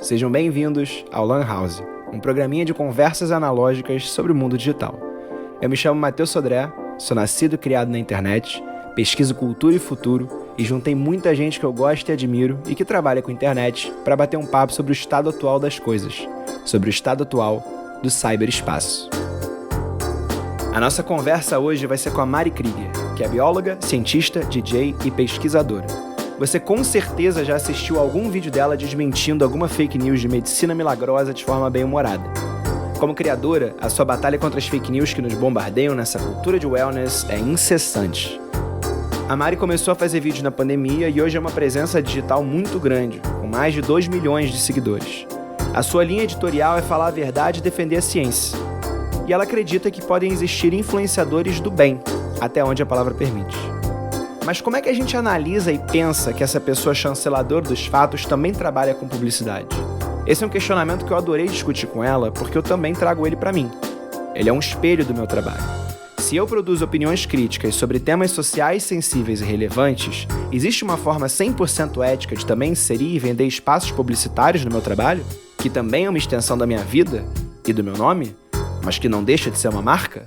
Sejam bem-vindos ao Lan House, um programinha de conversas analógicas sobre o mundo digital. Eu me chamo Matheus Sodré, sou nascido e criado na internet, pesquiso cultura e futuro e juntei muita gente que eu gosto e admiro e que trabalha com internet para bater um papo sobre o estado atual das coisas, sobre o estado atual do cyberespaço. A nossa conversa hoje vai ser com a Mari Krieger, que é bióloga, cientista, DJ e pesquisadora. Você com certeza já assistiu a algum vídeo dela desmentindo alguma fake news de medicina milagrosa de forma bem-humorada. Como criadora, a sua batalha contra as fake news que nos bombardeiam nessa cultura de wellness é incessante. A Mari começou a fazer vídeos na pandemia e hoje é uma presença digital muito grande, com mais de 2 milhões de seguidores. A sua linha editorial é falar a verdade e defender a ciência. E ela acredita que podem existir influenciadores do bem, até onde a palavra permite. Mas como é que a gente analisa e pensa que essa pessoa chanceladora dos fatos também trabalha com publicidade? Esse é um questionamento que eu adorei discutir com ela, porque eu também trago ele para mim. Ele é um espelho do meu trabalho. Se eu produzo opiniões críticas sobre temas sociais sensíveis e relevantes, existe uma forma 100% ética de também inserir e vender espaços publicitários no meu trabalho? Que também é uma extensão da minha vida e do meu nome, mas que não deixa de ser uma marca?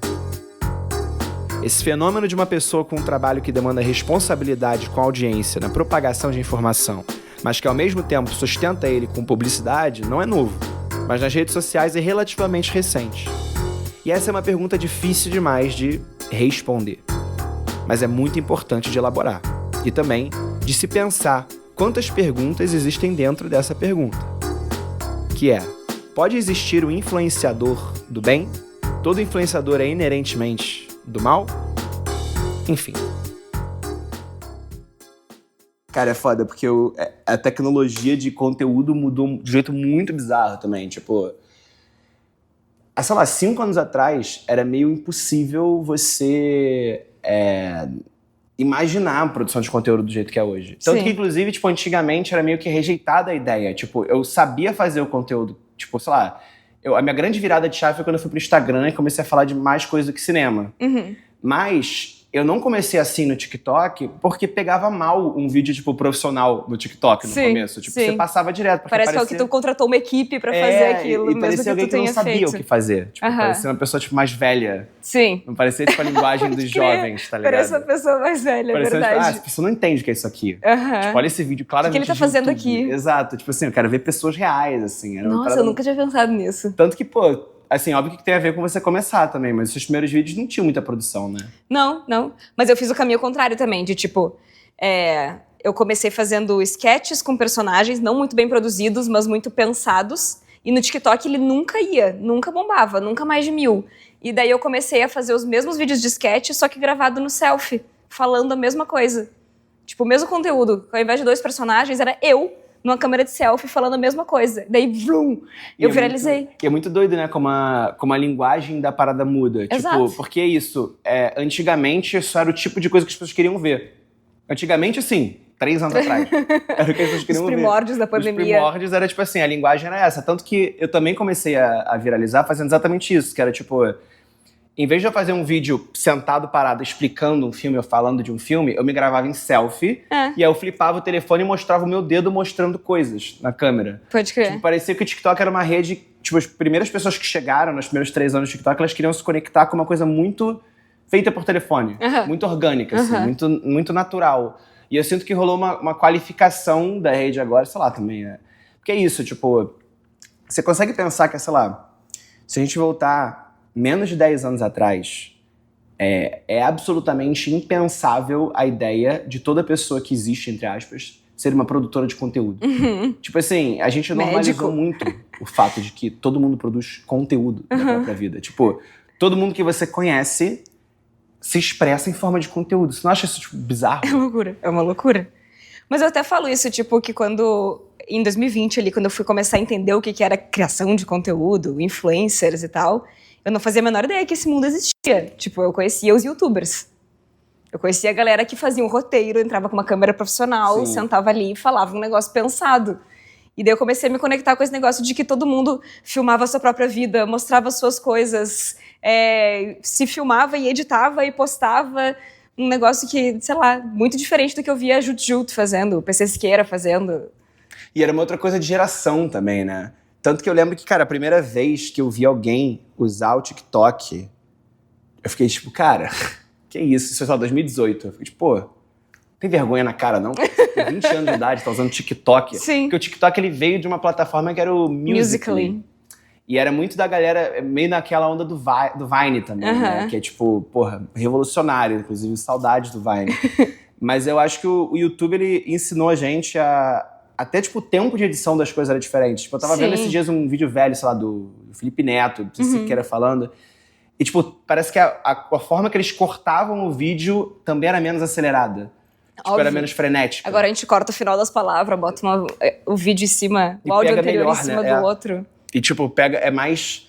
Esse fenômeno de uma pessoa com um trabalho que demanda responsabilidade com a audiência na propagação de informação, mas que ao mesmo tempo sustenta ele com publicidade, não é novo, mas nas redes sociais é relativamente recente. E essa é uma pergunta difícil demais de responder, mas é muito importante de elaborar e também de se pensar quantas perguntas existem dentro dessa pergunta, que é: pode existir um influenciador do bem? Todo influenciador é inerentemente do mal? Enfim. Cara, é foda, porque a tecnologia de conteúdo mudou de um jeito muito bizarro também. Tipo, sei lá, 5 anos atrás era meio impossível você imaginar a produção de conteúdo do jeito que é hoje. Tanto que, inclusive, tipo, antigamente era meio que rejeitada a ideia. Tipo, eu sabia fazer o conteúdo, tipo, sei lá, a minha grande virada de chave foi quando eu fui pro Instagram e comecei a falar de mais coisa do que cinema. Uhum. Mas eu não comecei assim no TikTok porque pegava mal um vídeo, tipo, profissional no TikTok no começo. Tipo, você passava direto. Porque parece que tu contratou uma equipe pra fazer aquilo, e mesmo parecia que alguém tu que não tenha sabia feito. o que fazer. Tipo, parecia uma pessoa, tipo, mais velha. Sim. Não parecia, tipo, a linguagem dos jovens, tá ligado? Parece uma pessoa mais velha, parecia, verdade. Tipo, essa pessoa não entende o que é isso aqui. Uhum. Tipo, olha esse vídeo claramente. O que ele tá fazendo aqui? Exato. Tipo assim, eu quero ver pessoas reais, assim. Nossa, eu nunca tinha pensado nisso. Tanto que, pô, assim, óbvio que tem a ver com você começar também, mas os seus primeiros vídeos não tinham muita produção, né? Não. Mas eu fiz o caminho contrário também, de tipo... eu comecei fazendo sketches com personagens não muito bem produzidos, mas muito pensados. E no TikTok ele nunca bombava, nunca mais de 1000. E daí eu comecei a fazer os mesmos vídeos de sketch, só que gravado no selfie, falando a mesma coisa. Tipo, o mesmo conteúdo. Ao invés de 2 personagens, era eu numa câmera de selfie falando a mesma coisa. Daí, vrum, eu viralizei. É muito doido, né? Como a linguagem da parada muda. Exato. Tipo, porque isso, antigamente isso era o tipo de coisa que as pessoas queriam ver. Antigamente, assim, 3 anos atrás. Era o que as pessoas queriam ver. Os primórdios da pandemia. Os primórdios era tipo assim, a linguagem era essa. Tanto que eu também comecei a viralizar fazendo exatamente isso. Que era tipo, em vez de eu fazer um vídeo sentado, parado, explicando um filme ou falando de um filme, eu me gravava em selfie. E aí eu flipava o telefone e mostrava o meu dedo mostrando coisas na câmera. Pode crer. Tipo, parecia que o TikTok era uma rede... Tipo, as primeiras pessoas que chegaram nos primeiros 3 anos do TikTok, elas queriam se conectar com uma coisa muito feita por telefone. Muito orgânica, assim, muito natural. E eu sinto que rolou uma qualificação da rede agora, sei lá, também. Porque é isso, tipo... Você consegue pensar que, sei lá, se a gente voltar menos de 10 anos atrás, é absolutamente impensável a ideia de toda pessoa que existe, entre aspas, ser uma produtora de conteúdo. Tipo assim, a gente normalizou muito o fato de que todo mundo produz conteúdo da própria vida. Tipo, todo mundo que você conhece se expressa em forma de conteúdo. Você não acha isso, tipo, bizarro? É uma loucura. Mas eu até falo isso, tipo, que em 2020 ali, quando eu fui começar a entender o que era criação de conteúdo, influencers e tal, eu não fazia a menor ideia que esse mundo existia. Tipo, eu conhecia os youtubers. Eu conhecia a galera que fazia um roteiro, entrava com uma câmera profissional, sentava ali e falava um negócio pensado. E daí eu comecei a me conectar com esse negócio de que todo mundo filmava a sua própria vida, mostrava suas coisas, se filmava e editava e postava. Um negócio que, sei lá, muito diferente do que eu via a Jut fazendo, o PC Siqueira fazendo. E era uma outra coisa de geração também, né? Tanto que eu lembro que, cara, a primeira vez que eu vi alguém usar o TikTok, eu fiquei tipo, cara, que isso? Isso foi só 2018. Eu fiquei tipo, pô, tem vergonha na cara, não? Você tem 20 anos de idade, tá usando TikTok. Sim. Porque o TikTok, ele veio de uma plataforma que era o Musical.ly. E era muito da galera, meio naquela onda do Vine também, né? Que é tipo, porra, revolucionário. Inclusive, saudades do Vine. Mas eu acho que o YouTube, ele ensinou a gente a... Até, tipo, o tempo de edição das coisas era diferente. Tipo, eu tava vendo esses dias um vídeo velho, sei lá, do Felipe Neto, não sei se que era falando. E, tipo, parece que a forma que eles cortavam o vídeo também era menos acelerada. Tipo, era menos frenética. Agora a gente corta o final das palavras, bota o vídeo em cima, o áudio anterior melhor, em cima do outro. E, tipo, é mais...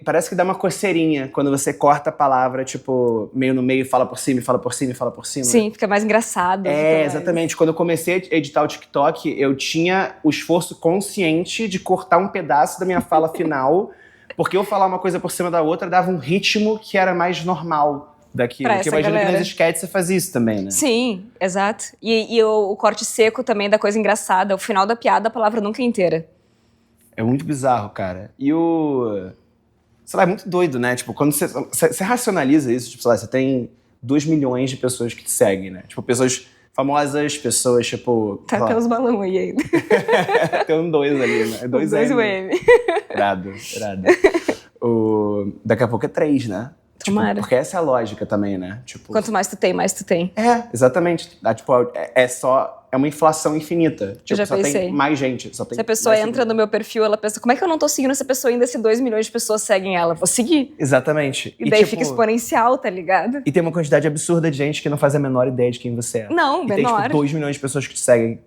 parece que dá uma coceirinha quando você corta a palavra, tipo, meio no meio, fala por cima, fala por cima, fala por cima. Sim, fica mais engraçado. Exatamente. Quando eu comecei a editar o TikTok, eu tinha o esforço consciente de cortar um pedaço da minha fala final, porque eu falar uma coisa por cima da outra dava um ritmo que era mais normal daquilo. Porque eu imagino que nas sketches você faz isso também, né? Sim, exato. E o corte seco também da coisa engraçada. O final da piada, a palavra nunca é inteira. É muito bizarro, cara. E sei lá, é muito doido, né? Tipo, quando você racionaliza isso, tipo, sei lá, você tem 2 milhões de pessoas que te seguem, né? Tipo, pessoas famosas, pessoas, tipo... Tá até os balão aí ainda. Tem 2 ali, né? 2 M. Irado. Daqui a pouco é 3, né? Tomara. Tipo, porque essa é a lógica também, né? Tipo, quanto mais tu tem, mais tu tem. Exatamente. Tipo, é uma inflação infinita. Tipo, eu já só pensei. Tem mais gente. Só tem se a pessoa entra no meu perfil, ela pensa, como é que eu não tô seguindo essa pessoa ainda se 2 milhões de pessoas seguem ela? Vou seguir. Exatamente. E daí tipo, fica exponencial, tá ligado? E tem uma quantidade absurda de gente que não faz a menor ideia de quem você é. Não, e menor. tem, tipo, 2 milhões de pessoas que te seguem.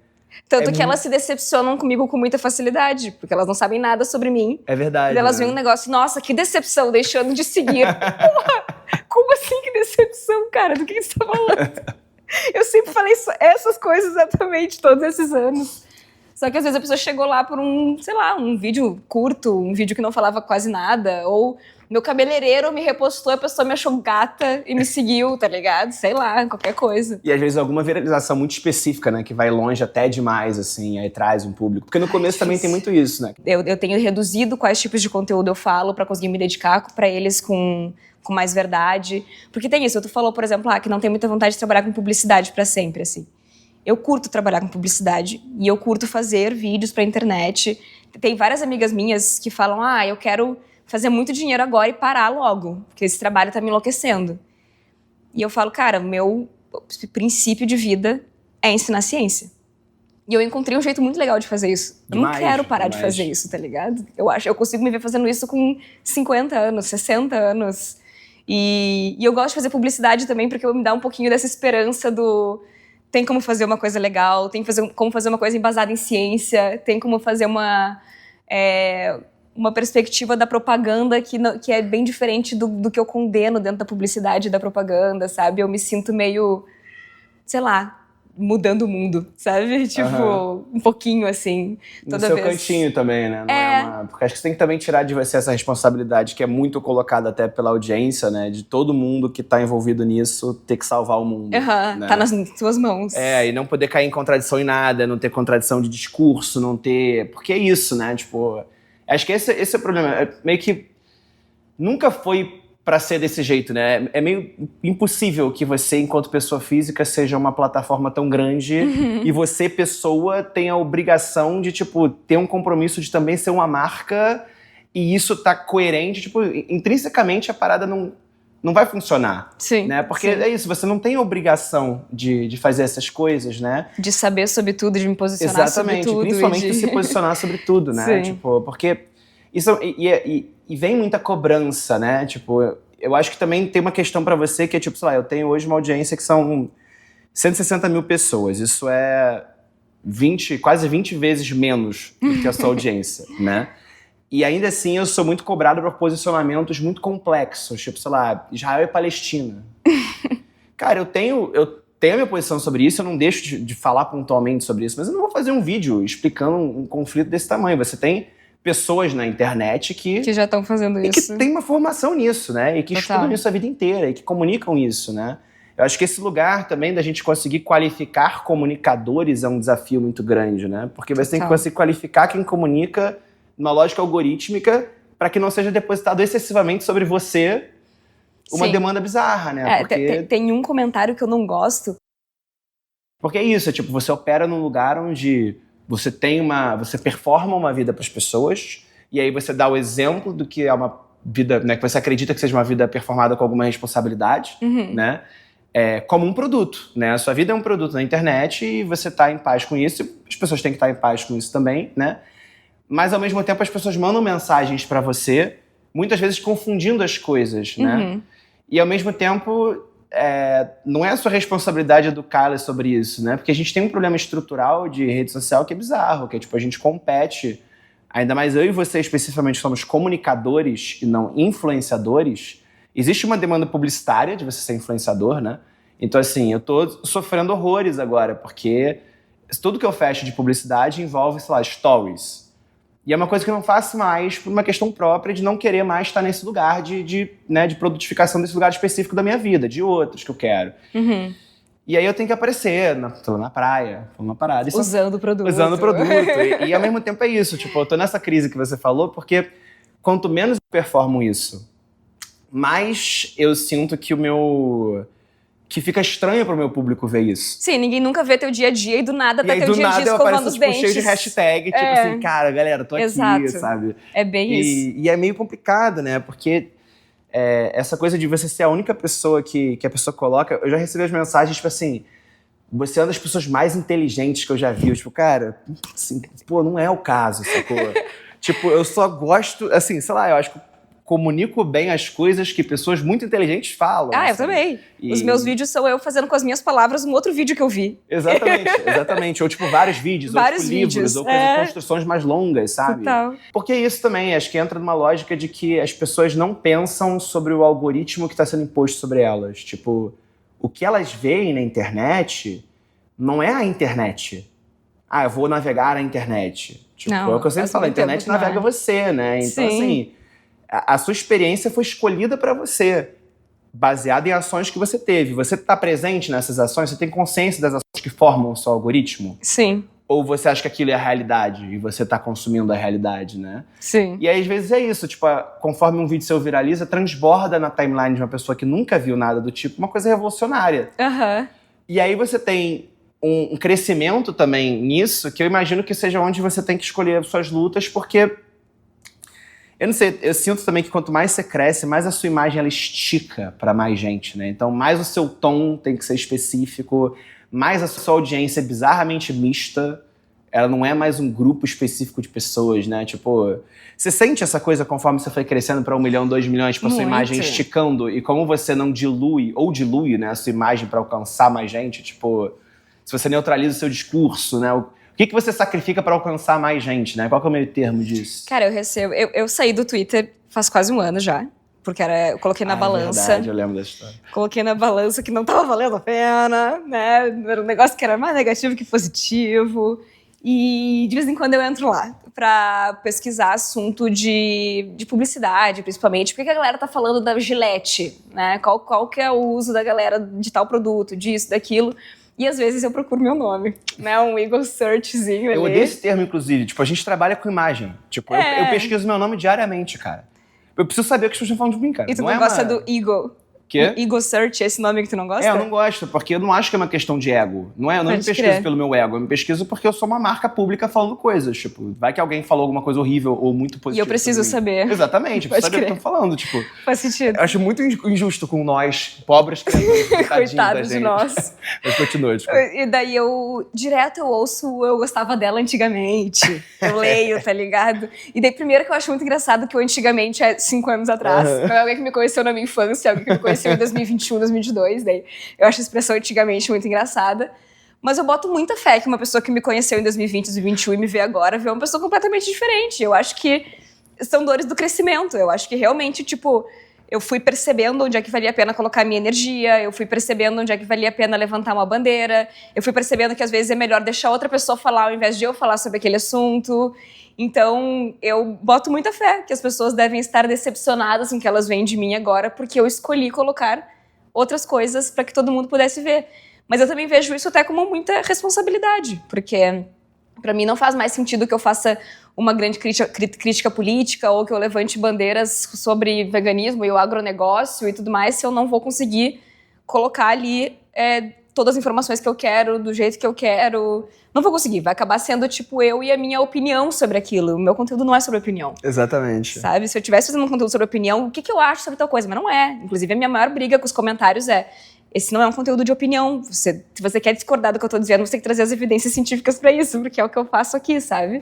Tanto que elas se decepcionam comigo com muita facilidade, porque elas não sabem nada sobre mim. É verdade. E elas veem um negócio, nossa, que decepção, deixando de seguir. Porra, como assim que decepção, cara? Do que você tá falando? Eu sempre falei essas coisas exatamente todos esses anos. Só que às vezes a pessoa chegou lá por um vídeo curto, um vídeo que não falava quase nada, ou meu cabeleireiro me repostou, a pessoa me achou gata e me seguiu, tá ligado? Sei lá, qualquer coisa. E às vezes alguma viralização muito específica, né, que vai longe até demais, assim, aí traz um público. Porque no começo também tem muito isso, né? Eu tenho reduzido quais tipos de conteúdo eu falo pra conseguir me dedicar pra eles com mais verdade. Porque tem isso, tu falou, por exemplo, que não tem muita vontade de trabalhar com publicidade pra sempre, assim. Eu curto trabalhar com publicidade e eu curto fazer vídeos pra internet. Tem várias amigas minhas que falam, eu quero fazer muito dinheiro agora e parar logo, porque esse trabalho tá me enlouquecendo. E eu falo, cara, o meu princípio de vida é ensinar ciência. E eu encontrei um jeito muito legal de fazer isso. Eu não quero parar de fazer isso, tá ligado? Eu consigo me ver fazendo isso com 50 anos, 60 anos. E eu gosto de fazer publicidade também, porque me dá um pouquinho dessa esperança do... Tem como fazer uma coisa legal, tem como fazer uma coisa embasada em ciência, tem como fazer uma perspectiva da propaganda que é bem diferente do que eu condeno dentro da publicidade e da propaganda, sabe? Eu me sinto meio, sei lá, mudando o mundo, sabe? Tipo, um pouquinho assim, toda no vez. seu cantinho também, né? Porque acho que você tem que também tirar de você essa responsabilidade que é muito colocada até pela audiência, né? De todo mundo que tá envolvido nisso ter que salvar o mundo. Né? Tá nas suas mãos. E não poder cair em contradição em nada, não ter contradição de discurso, não ter... Porque é isso, né? Tipo, acho que esse é o problema. É meio que nunca foi pra ser desse jeito, né? É meio impossível que você, enquanto pessoa física, seja uma plataforma tão grande e você, pessoa, tenha a obrigação de, tipo, ter um compromisso de também ser uma marca e isso tá coerente. Tipo, intrinsecamente a parada não vai funcionar. Sim. Né? Porque é isso, você não tem obrigação de fazer essas coisas, né? De saber sobre tudo, de me posicionar sobre tudo. Principalmente de se posicionar sobre tudo, né? Sim. Tipo, porque isso... E vem muita cobrança, né? Tipo, eu acho que também tem uma questão pra você que é tipo, sei lá, eu tenho hoje uma audiência que são 160 mil pessoas. Isso é quase 20 vezes menos do que a sua audiência, né? E ainda assim eu sou muito cobrado por posicionamentos muito complexos, tipo, sei lá, Israel e Palestina. Cara, eu tenho a minha posição sobre isso, eu não deixo de falar pontualmente sobre isso, mas eu não vou fazer um vídeo explicando um conflito desse tamanho. Você tem pessoas na internet que já estão fazendo isso. E que tem uma formação nisso, né? E que estudam isso a vida inteira, e que comunicam isso, né? Eu acho que esse lugar também da gente conseguir qualificar comunicadores é um desafio muito grande, né? Porque você tem que conseguir qualificar quem comunica numa lógica algorítmica para que não seja depositado excessivamente sobre você uma demanda bizarra, né? Porque... Tem um comentário que eu não gosto. Porque é isso, tipo, você opera num lugar onde você performa uma vida para as pessoas e aí você dá o exemplo do que é uma vida, né, que você acredita que seja uma vida performada com alguma responsabilidade, né? Como um produto, né? A sua vida é um produto na internet e você tá em paz com isso, as pessoas têm que estar em paz com isso também, né? Mas, ao mesmo tempo, as pessoas mandam mensagens para você, muitas vezes confundindo as coisas, né? E, ao mesmo tempo, não é a sua responsabilidade educá-las sobre isso, né? Porque a gente tem um problema estrutural de rede social que é bizarro, que é, tipo, a gente compete, ainda mais eu e você, especificamente, somos comunicadores e não influenciadores. Existe uma demanda publicitária de você ser influenciador, né? Então, assim, eu tô sofrendo horrores agora, porque tudo que eu fecho de publicidade envolve, sei lá, stories. E é uma coisa que eu não faço mais por uma questão própria de não querer mais estar nesse lugar de produtificação desse lugar específico da minha vida, de outros que eu quero. E aí eu tenho que aparecer, tô na praia, tô numa parada. Usando o produto. Usando o produto. E ao mesmo tempo é isso, tipo, eu tô nessa crise que você falou, porque quanto menos eu performo isso, mais eu sinto que fica estranho pro meu público ver isso. Sim, ninguém nunca vê teu dia a dia e do nada tá teu dia a dia escovando escovando os tipo, dentes. cheio de hashtag, tipo assim, cara, galera, tô aqui, sabe? É bem isso. E é meio complicado, né? Porque essa coisa de você ser a única pessoa que a pessoa coloca... Eu já recebi as mensagens, tipo assim, você é uma das pessoas mais inteligentes que eu já vi. Eu, tipo, cara, assim, pô, não é o caso, sacou? Tipo, eu só gosto, assim, sei lá, eu acho que comunico bem as coisas que pessoas muito inteligentes falam. Ah, eu também. Os meus vídeos são eu fazendo com as minhas palavras um outro vídeo que eu vi. Exatamente. Ou, tipo, vários vídeos, vários ou, tipo, livros, ou construções mais longas, sabe? Total. Porque isso também, acho que entra numa lógica de que as pessoas não pensam sobre o algoritmo que está sendo imposto sobre elas. Tipo, o que elas veem na internet não é a internet. Eu vou navegar na internet. Tipo, não, é o que eu sempre falo, a internet navega você, né? Então, assim... A sua experiência foi escolhida para você, baseada em ações que você teve. Você está presente nessas ações? Você tem consciência das ações que formam o seu algoritmo? Sim. Ou você acha que aquilo é a realidade e você está consumindo a realidade, né? Sim. E aí, às vezes é isso, tipo, conforme um vídeo seu viraliza, transborda na timeline de uma pessoa que nunca viu nada do tipo, uma coisa revolucionária. E aí você tem um crescimento também nisso, que eu imagino que seja onde você tem que escolher as suas lutas, porque... Eu não sei, eu sinto também que quanto mais você cresce, mais a sua imagem ela estica para mais gente, né? Então, mais o seu tom tem que ser específico, mais a sua audiência é bizarramente mista, ela não é mais um grupo específico de pessoas, né? Tipo, você sente essa coisa conforme você foi crescendo para 1 milhão, 2 milhões, tipo, a sua imagem esticando, e como você não dilui, né, a sua imagem para alcançar mais gente, tipo, se você neutraliza o seu discurso, né? O que você sacrifica para alcançar mais gente, né? Qual que é o meio termo disso? Cara, eu saí do Twitter faz quase um ano já. Porque eu coloquei na balança. É verdade, eu lembro dessa história. Coloquei na balança que não tava valendo a pena, né? Era um negócio que era mais negativo que positivo. E de vez em quando eu entro lá pra pesquisar assunto de publicidade, principalmente. Por que a galera tá falando da Gillette, né? Qual que é o uso da galera de tal produto, disso, daquilo. E às vezes eu procuro meu nome, né? Um Eagle Searchzinho ali. Eu odeio esse termo, inclusive. Tipo, a gente trabalha com imagem. Tipo, eu pesquiso meu nome diariamente, cara. Eu preciso saber o que as pessoas estão falando de mim, cara. E tu não gosta do Eagle? Quê? Eagle Search, esse nome que tu não gosta? Eu não gosto, porque eu não acho que é uma questão de ego. Não é, eu não me pesquiso pelo meu ego, eu me pesquiso porque eu sou uma marca pública falando coisas. Tipo, vai que alguém falou alguma coisa horrível ou muito positiva. E eu preciso saber. Exatamente, eu preciso saber o que eu tô falando. Tipo, faz sentido. Eu acho muito injusto com nós, pobres criaturas. Coitados de nós. Mas continua, tipo. E daí direto eu ouço Eu Gostava Dela Antigamente. Eu leio, tá ligado? E daí primeiro que eu acho muito engraçado que o antigamente é 5 anos atrás. Não é alguém que me conheceu na minha infância, é alguém que me conheceu em 2021, 2022, daí eu acho a expressão antigamente muito engraçada, mas eu boto muita fé que uma pessoa que me conheceu em 2020, 2021 e me vê agora, vê uma pessoa completamente diferente. Eu acho que são dores do crescimento, eu acho que realmente, tipo, eu fui percebendo onde é que valia a pena colocar a minha energia, eu fui percebendo onde é que valia a pena levantar uma bandeira, eu fui percebendo que às vezes é melhor deixar outra pessoa falar ao invés de eu falar sobre aquele assunto. Então, eu boto muita fé que as pessoas devem estar decepcionadas com o que elas veem de mim agora, porque eu escolhi colocar outras coisas para que todo mundo pudesse ver. Mas eu também vejo isso até como muita responsabilidade, porque para mim não faz mais sentido que eu faça uma grande crítica política ou que eu levante bandeiras sobre veganismo e o agronegócio e tudo mais se eu não vou conseguir colocar ali todas as informações que eu quero, do jeito que eu quero. Não vou conseguir, vai acabar sendo tipo eu e a minha opinião sobre aquilo. O meu conteúdo não é sobre opinião. Exatamente. Sabe? Se eu estivesse fazendo um conteúdo sobre opinião, o que eu acho sobre tal coisa? Mas não é. Inclusive, a minha maior briga com os comentários esse não é um conteúdo de opinião. Se você quer discordar do que eu tô dizendo, você tem que trazer as evidências científicas pra isso, porque é o que eu faço aqui, sabe?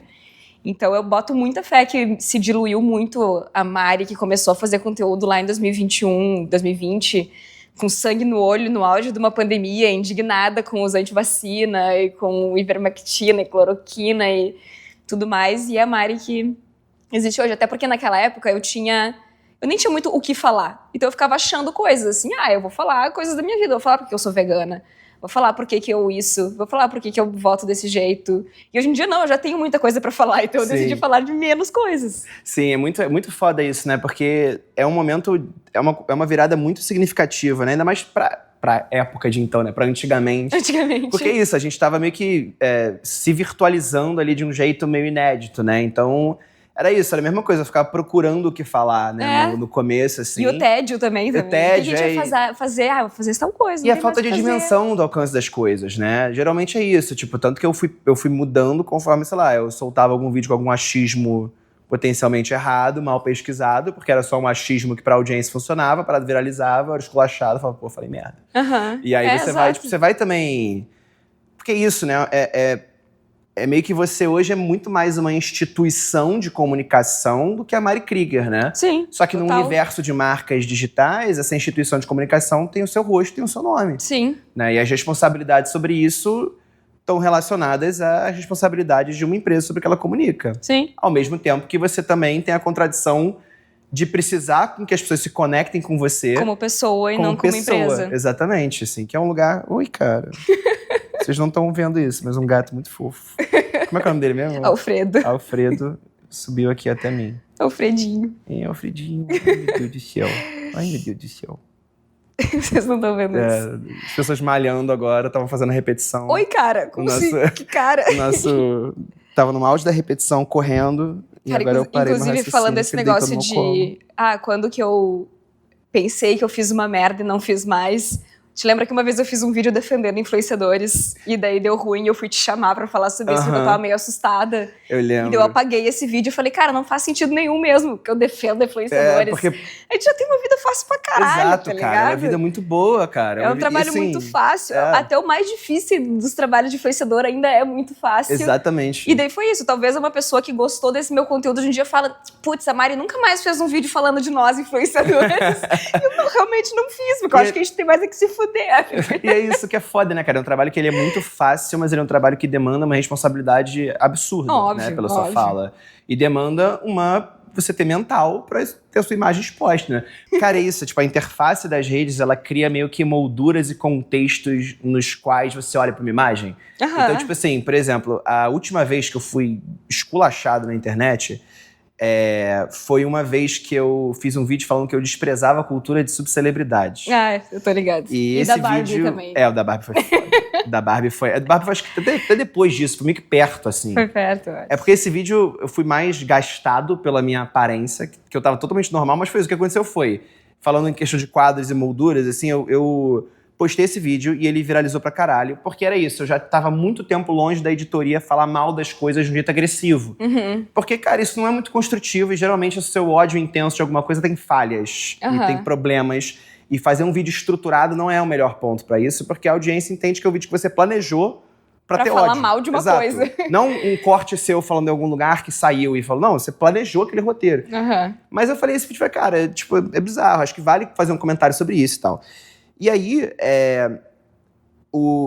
Então eu boto muita fé que se diluiu muito a Mari, que começou a fazer conteúdo lá em 2021, 2020, com sangue no olho, no auge de uma pandemia, indignada com os antivacina e com ivermectina e cloroquina e tudo mais. E a Mari que existe hoje. Até porque naquela época eu nem tinha muito o que falar. Então eu ficava achando coisas assim, eu vou falar coisas da minha vida, eu vou falar porque eu sou vegana, vou falar por que eu vou falar por que eu voto desse jeito. E hoje em dia não, eu já tenho muita coisa pra falar, então eu decidi falar de menos coisas. Sim, é muito foda isso, né? Porque é um momento, é uma virada muito significativa, né? Ainda mais pra época de então, né? Pra antigamente. Porque é isso, a gente tava meio que se virtualizando ali de um jeito meio inédito, né? Então era isso, era a mesma coisa, eu ficava procurando o que falar, né, no começo, assim. E o tédio também. O tédio, o que a gente vai fazer? Vou fazer tal coisa. E a falta de dimensão do alcance das coisas, né? Geralmente é isso, tipo, tanto que eu fui mudando conforme, sei lá, eu soltava algum vídeo com algum achismo potencialmente errado, mal pesquisado, porque era só um achismo que pra audiência funcionava, a parada viralizava, era esculachado, eu falava, pô, falei merda. E aí você vai também... Porque é isso, né? É meio que você hoje é muito mais uma instituição de comunicação do que a Mari Krieger, né? Sim, só que no universo de marcas digitais, essa instituição de comunicação tem o seu rosto, tem o seu nome. Sim. Né? E as responsabilidades sobre isso estão relacionadas às responsabilidades de uma empresa sobre o que ela comunica. Sim. Ao mesmo tempo que você também tem a contradição de precisar com que as pessoas se conectem com você. Como pessoa e não como empresa. Exatamente, assim, que é um lugar... Oi, cara. Vocês não estão vendo isso, mas um gato muito fofo. Como é que é o nome dele mesmo? Alfredo. Alfredo subiu aqui até mim. Alfredinho. Alfredinho. Ai, meu Deus do céu. Ai, meu Deus do céu. Vocês não estão vendo isso. As pessoas malhando agora, estavam fazendo a repetição. Oi, cara. Como assim? Que cara? Tava no auge da repetição, correndo. Cara, e agora eu parei. Inclusive, falando desse negócio de... quando que eu pensei que eu fiz uma merda e não fiz mais... Te lembra que uma vez eu fiz um vídeo defendendo influenciadores e daí deu ruim e eu fui te chamar pra falar sobre isso porque eu tava meio assustada. Eu lembro. E daí eu apaguei esse vídeo e falei, cara, não faz sentido nenhum mesmo que eu defendo influenciadores. Porque... A gente já tem uma vida fácil pra caralho, exato, tá ligado? cara. É uma vida muito boa, cara. É um trabalho muito fácil. Até o mais difícil dos trabalhos de influenciador ainda é muito fácil. Exatamente. E daí foi isso. Talvez uma pessoa que gostou desse meu conteúdo hoje em dia fala, putz, a Mari nunca mais fez um vídeo falando de nós, influenciadores. Eu realmente não fiz, porque eu acho que a gente tem mais é que se fuder. E é isso que é foda, né, cara? É um trabalho que ele é muito fácil, mas ele é um trabalho que demanda uma responsabilidade absurda, né, pela sua fala. E demanda você ter mental pra ter a sua imagem exposta, né? Cara, é isso, tipo, a interface das redes, ela cria meio que molduras e contextos nos quais você olha pra uma imagem. Então, tipo assim, por exemplo, a última vez que eu fui esculachado na internet... foi uma vez que eu fiz um vídeo falando que eu desprezava a cultura de subcelebridades. Eu tô ligado. E esse da Barbie vídeo também. O da Barbie foi foda. Da Barbie foi acho que até depois disso, foi meio que perto, assim. Foi perto, eu acho. É porque esse vídeo eu fui mais gastado pela minha aparência, que eu tava totalmente normal, mas foi isso. O que aconteceu foi, falando em questão de quadros e molduras, assim, eu postei esse vídeo e ele viralizou pra caralho, porque era isso, eu já tava muito tempo longe da editoria falar mal das coisas de um jeito agressivo. Porque, cara, isso não é muito construtivo e geralmente o seu ódio intenso de alguma coisa tem falhas e tem problemas. E fazer um vídeo estruturado não é o melhor ponto pra isso, porque a audiência entende que é o vídeo que você planejou pra ter ódio. Pra falar mal de uma coisa. Não um corte seu falando em algum lugar que saiu e falou, não, você planejou aquele roteiro. Mas eu falei, esse vídeo foi, cara, tipo, é bizarro, acho que vale fazer um comentário sobre isso e tal. E aí,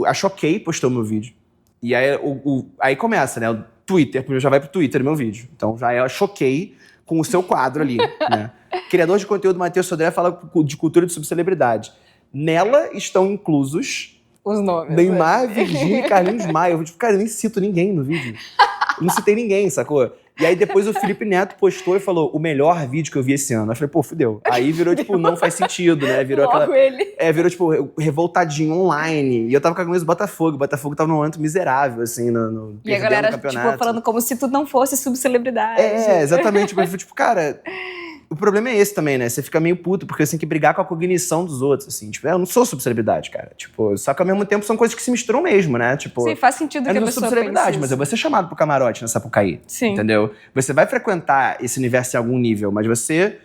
a Choquei postou meu vídeo. E aí começa, né? O Twitter, primeiro já vai pro Twitter meu vídeo. Então já é a Choquei com o seu quadro ali, né? Criador de conteúdo Matheus Sodré fala de cultura de subcelebridade. Nela estão inclusos os nomes. Neymar, Virgínia e Carlinhos Maia. Cara, eu nem cito ninguém no vídeo. Eu não citei ninguém, sacou? E aí depois o Felipe Neto postou e falou, o melhor vídeo que eu vi esse ano. Eu falei, pô, fudeu. Aí virou, tipo, não faz sentido, né? Virou Logo ele. virou, tipo, revoltadinho online. E eu tava com a camisa do Botafogo. O Botafogo tava num momento miserável, assim, E a galera, tipo, falando como se tu não fosse subcelebridade. Exatamente. Tipo, cara... O problema é esse também, né? Você fica meio puto, porque você tem que brigar com a cognição dos outros, assim. Tipo, eu não sou subcelebridade, cara. Tipo, só que ao mesmo tempo são coisas que se misturam mesmo, né? Tipo, sim, faz sentido que a pessoa pense isso. Eu não sou subcelebridade, mas eu vou ser chamado pro camarote na Sapucaí. Sim. Entendeu? Você vai frequentar esse universo em algum nível, mas você...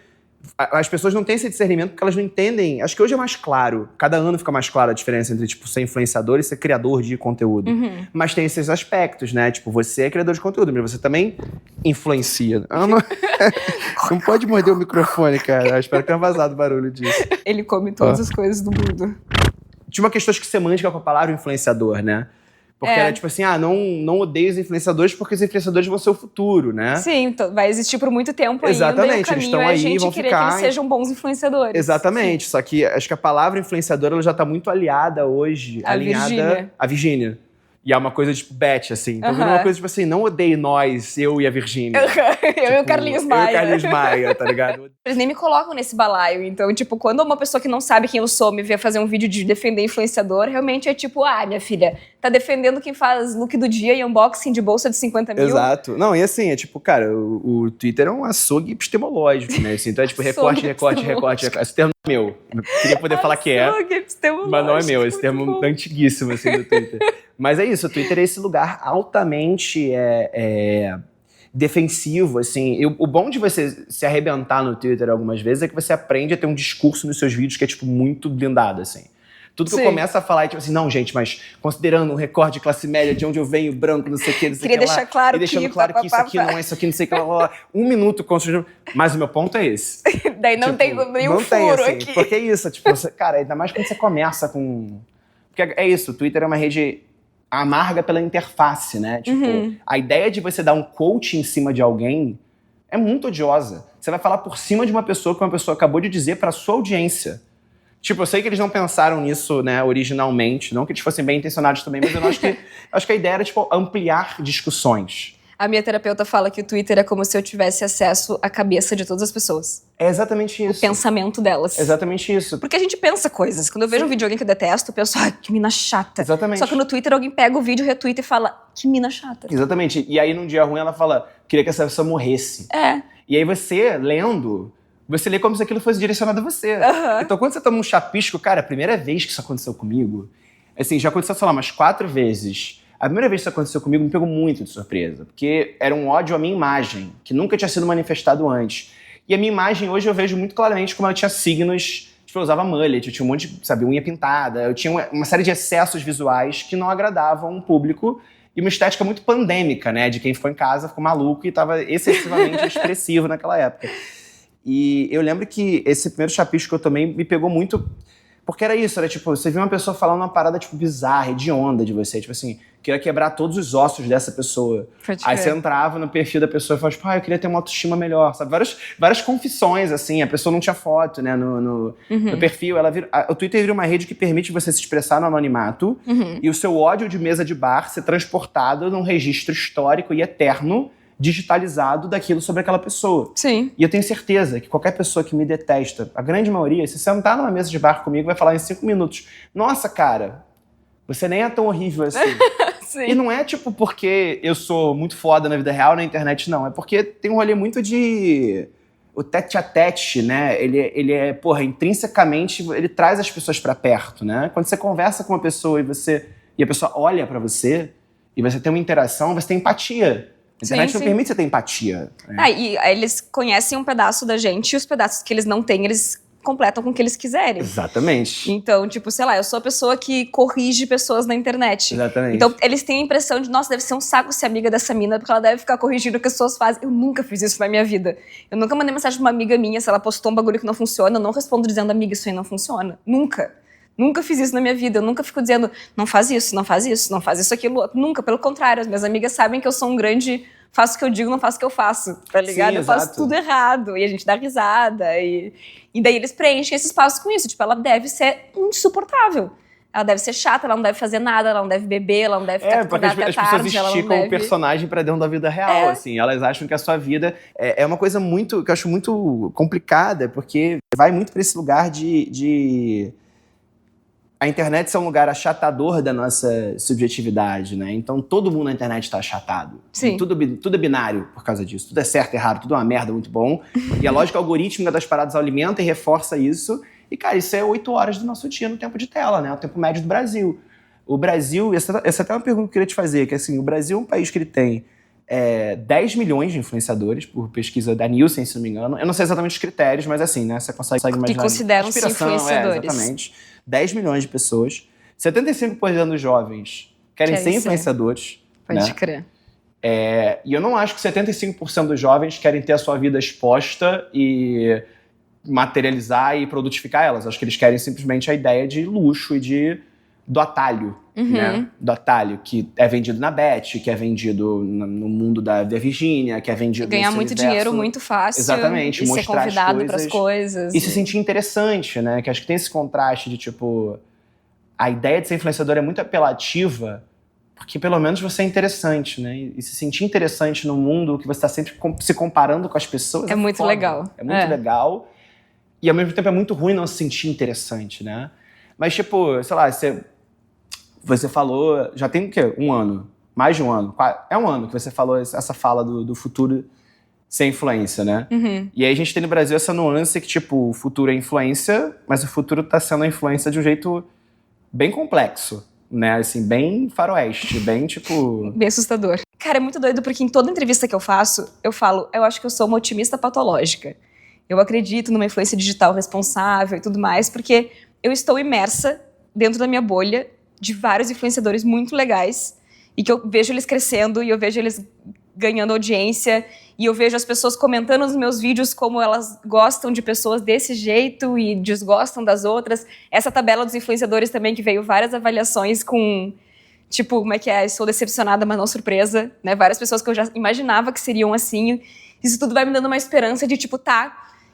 As pessoas não têm esse discernimento porque elas não entendem. Acho que hoje é mais claro. Cada ano fica mais clara a diferença entre, tipo, ser influenciador e ser criador de conteúdo. Uhum. Mas tem esses aspectos, né? Tipo, você é criador de conteúdo, mas você também influencia. Não pode morder o microfone, cara. Eu espero que tenha vazado o barulho disso. Ele come todas as coisas do mundo. Tinha uma questão, acho que semântica com a palavra influenciador, né? Porque era tipo assim, não odeio os influenciadores porque os influenciadores vão ser o futuro, né? Sim, vai existir por muito tempo ainda. Exatamente, e o eles estão é aí, a gente vão querer ficar... que eles sejam bons influenciadores. Exatamente, só que acho que a palavra influenciadora ela já tá muito aliada hoje, alinhada à Virgínia. E é uma coisa tipo Beth, assim. Então virou uma coisa tipo assim, não odeie nós, eu e a Virgínia. Eu e o Carlinhos Maia. Eu e o Carlinhos Maia, tá ligado? Eles nem me colocam nesse balaio. Então, tipo, quando uma pessoa que não sabe quem eu sou me vê fazer um vídeo de defender influenciador, realmente é tipo, minha filha, tá defendendo quem faz look do dia e unboxing de bolsa de 50 mil. Exato. Não, e assim, é tipo, cara, o Twitter é um açougue epistemológico, né? Assim, então é tipo recorte. Esse termo é meu. Eu queria poder falar que é, mas não é meu. Esse termo é antiguíssimo, assim, do Twitter. Mas é isso, o Twitter é esse lugar altamente defensivo, assim. O bom de você se arrebentar no Twitter algumas vezes é que você aprende a ter um discurso nos seus vídeos que é, tipo, muito blindado, assim. Tudo que eu começo a falar é tipo assim, não, gente, mas considerando um recorde de classe média, de onde eu venho, branco, não sei o que, não sei o que lá. Queria deixar claro e deixando claro que isso aqui não é isso aqui, não sei o que lá. Um minuto construindo. Mas o meu ponto é esse. Daí não tem nenhum furo assim, aqui. Porque é isso, tipo, cara, ainda mais quando você começa com... Porque é isso, o Twitter é uma rede amarga pela interface, né? Tipo, a ideia de você dar um coach em cima de alguém é muito odiosa. Você vai falar por cima de uma pessoa que uma pessoa acabou de dizer pra sua audiência. Tipo, eu sei que eles não pensaram nisso, né, originalmente, não que eles fossem bem intencionados também, mas eu acho que a ideia era, tipo, ampliar discussões. A minha terapeuta fala que o Twitter é como se eu tivesse acesso à cabeça de todas as pessoas. É exatamente isso. O pensamento delas. Exatamente isso. Porque a gente pensa coisas. Quando eu vejo um vídeo de alguém que eu detesto, eu penso, que mina chata. Exatamente. Só que no Twitter alguém pega o vídeo, retweeta e fala, que mina chata. Exatamente. E aí, num dia ruim, ela fala, queria que essa pessoa morresse. E aí você, lendo... Você lê como se aquilo fosse direcionado a você. Então, quando você toma um chapisco, cara, a primeira vez que isso aconteceu comigo, assim, já aconteceu, sei lá, umas 4 vezes. A primeira vez que isso aconteceu comigo me pegou muito de surpresa, porque era um ódio à minha imagem, que nunca tinha sido manifestado antes. E a minha imagem hoje eu vejo muito claramente como ela tinha signos, tipo, eu usava mullet, eu tinha um monte de, sabe, unha pintada, eu tinha uma série de excessos visuais que não agradavam o público, e uma estética muito pandêmica, né, de quem ficou em casa, ficou maluco e estava excessivamente expressivo naquela época. E eu lembro que esse primeiro chapisco que eu tomei me pegou muito... Porque era isso, era tipo, você viu uma pessoa falando uma parada, tipo, bizarra, hedionda de você. Tipo assim, queria quebrar todos os ossos dessa pessoa. Aí você entrava no perfil da pessoa e falava, tipo, eu queria ter uma autoestima melhor, sabe? Várias confissões, assim, a pessoa não tinha foto, né, no perfil. O Twitter vira uma rede que permite você se expressar no anonimato e o seu ódio de mesa de bar ser transportado num registro histórico e eterno digitalizado daquilo sobre aquela pessoa. Sim. E eu tenho certeza que qualquer pessoa que me detesta, a grande maioria, se sentar numa mesa de bar comigo, vai falar em 5 minutos, nossa, cara, você nem é tão horrível assim. Sim. E não é tipo porque eu sou muito foda na vida real, na internet, não. É porque tem um rolê muito de... O tete-a-tete, né? Ele é, intrinsecamente, ele traz as pessoas pra perto, né? Quando você conversa com uma pessoa e a pessoa olha pra você, e você tem uma interação, você tem empatia. A internet não permite você ter empatia. Né? E aí eles conhecem um pedaço da gente e os pedaços que eles não têm, eles completam com o que eles quiserem. Exatamente. Então, tipo, sei lá, eu sou a pessoa que corrige pessoas na internet. Exatamente. Então, eles têm a impressão de, nossa, deve ser um saco ser amiga dessa mina, porque ela deve ficar corrigindo o que as pessoas fazem. Eu nunca fiz isso na minha vida. Eu nunca mandei mensagem pra uma amiga minha, se ela postou um bagulho que não funciona, eu não respondo dizendo, amiga, isso aí não funciona. Nunca. Nunca fiz isso na minha vida. Eu nunca fico dizendo, não faz isso, não faz isso, não faz isso, aquilo. Nunca, pelo contrário. As minhas amigas sabem que eu sou um grande... Faço o que eu digo, não faço o que eu faço, tá ligado? Sim, eu faço tudo errado, e a gente dá risada, e daí eles preenchem esse espaço com isso. Tipo, ela deve ser insuportável. Ela deve ser chata, ela não deve fazer nada, ela não deve beber, ela não deve ficar porque acordada até as pessoas tarde, ela não esticam deve... o personagem pra dentro da vida real, assim. Elas acham que a sua vida é uma coisa muito, que eu acho muito complicada, porque vai muito pra esse lugar de... A internet é um lugar achatador da nossa subjetividade, né? Então todo mundo na internet tá achatado. Sim. E tudo é binário por causa disso. Tudo é certo, errado, tudo é uma merda, muito bom. E a lógica algorítmica das paradas alimenta e reforça isso. E, cara, isso é 8 horas do nosso dia no tempo de tela, né? O tempo médio do Brasil. O Brasil, essa é até uma pergunta que eu queria te fazer, que assim, o Brasil é um país que ele tem 10 milhões de influenciadores, por pesquisa da Nielsen, se não me engano. Eu não sei exatamente os critérios, mas assim, né? Você consegue imaginar. Que consideram-se inspiração, influenciadores. Exatamente. 10 milhões de pessoas. 75% dos jovens querem ser influenciadores. Pode né? crer. E eu não acho que 75% dos jovens querem ter a sua vida exposta e materializar e produtificar elas. Acho que eles querem simplesmente a ideia de luxo e do atalho, né? Do atalho, que é vendido na Bet, que é vendido no mundo da Virgínia, que é vendido ganhar nesse muito universo. dinheiro muito fácil. Exatamente. E ser mostrar convidado para as coisas. E se sentir interessante, né? Que acho que tem esse contraste de, tipo... A ideia de ser influenciador é muito apelativa, porque pelo menos você é interessante, né? E se sentir interessante no mundo que você está sempre se comparando com as pessoas é muito foda. legal. É muito legal. E ao mesmo tempo é muito ruim não se sentir interessante, né? Mas, tipo, sei lá, você falou... Já tem o quê? 1 ano? Mais de 1 ano? É 1 ano que você falou essa fala do futuro ser influência, né? E aí a gente tem no Brasil essa nuance que, tipo, o futuro é influência, mas o futuro tá sendo a influência de um jeito bem complexo, né? Assim, bem faroeste, bem, tipo... Bem assustador. Cara, é muito doido porque em toda entrevista que eu faço, eu falo, eu acho que eu sou uma otimista patológica. Eu acredito numa influência digital responsável e tudo mais, porque eu estou imersa dentro da minha bolha de vários influenciadores muito legais e que eu vejo eles crescendo e eu vejo eles ganhando audiência e eu vejo as pessoas comentando nos meus vídeos como elas gostam de pessoas desse jeito e desgostam das outras. Essa tabela dos influenciadores também, que veio várias avaliações com, tipo, como é que é? Estou decepcionada, mas não surpresa, né? Várias pessoas que eu já imaginava que seriam assim. Isso tudo vai me dando uma esperança de, tipo,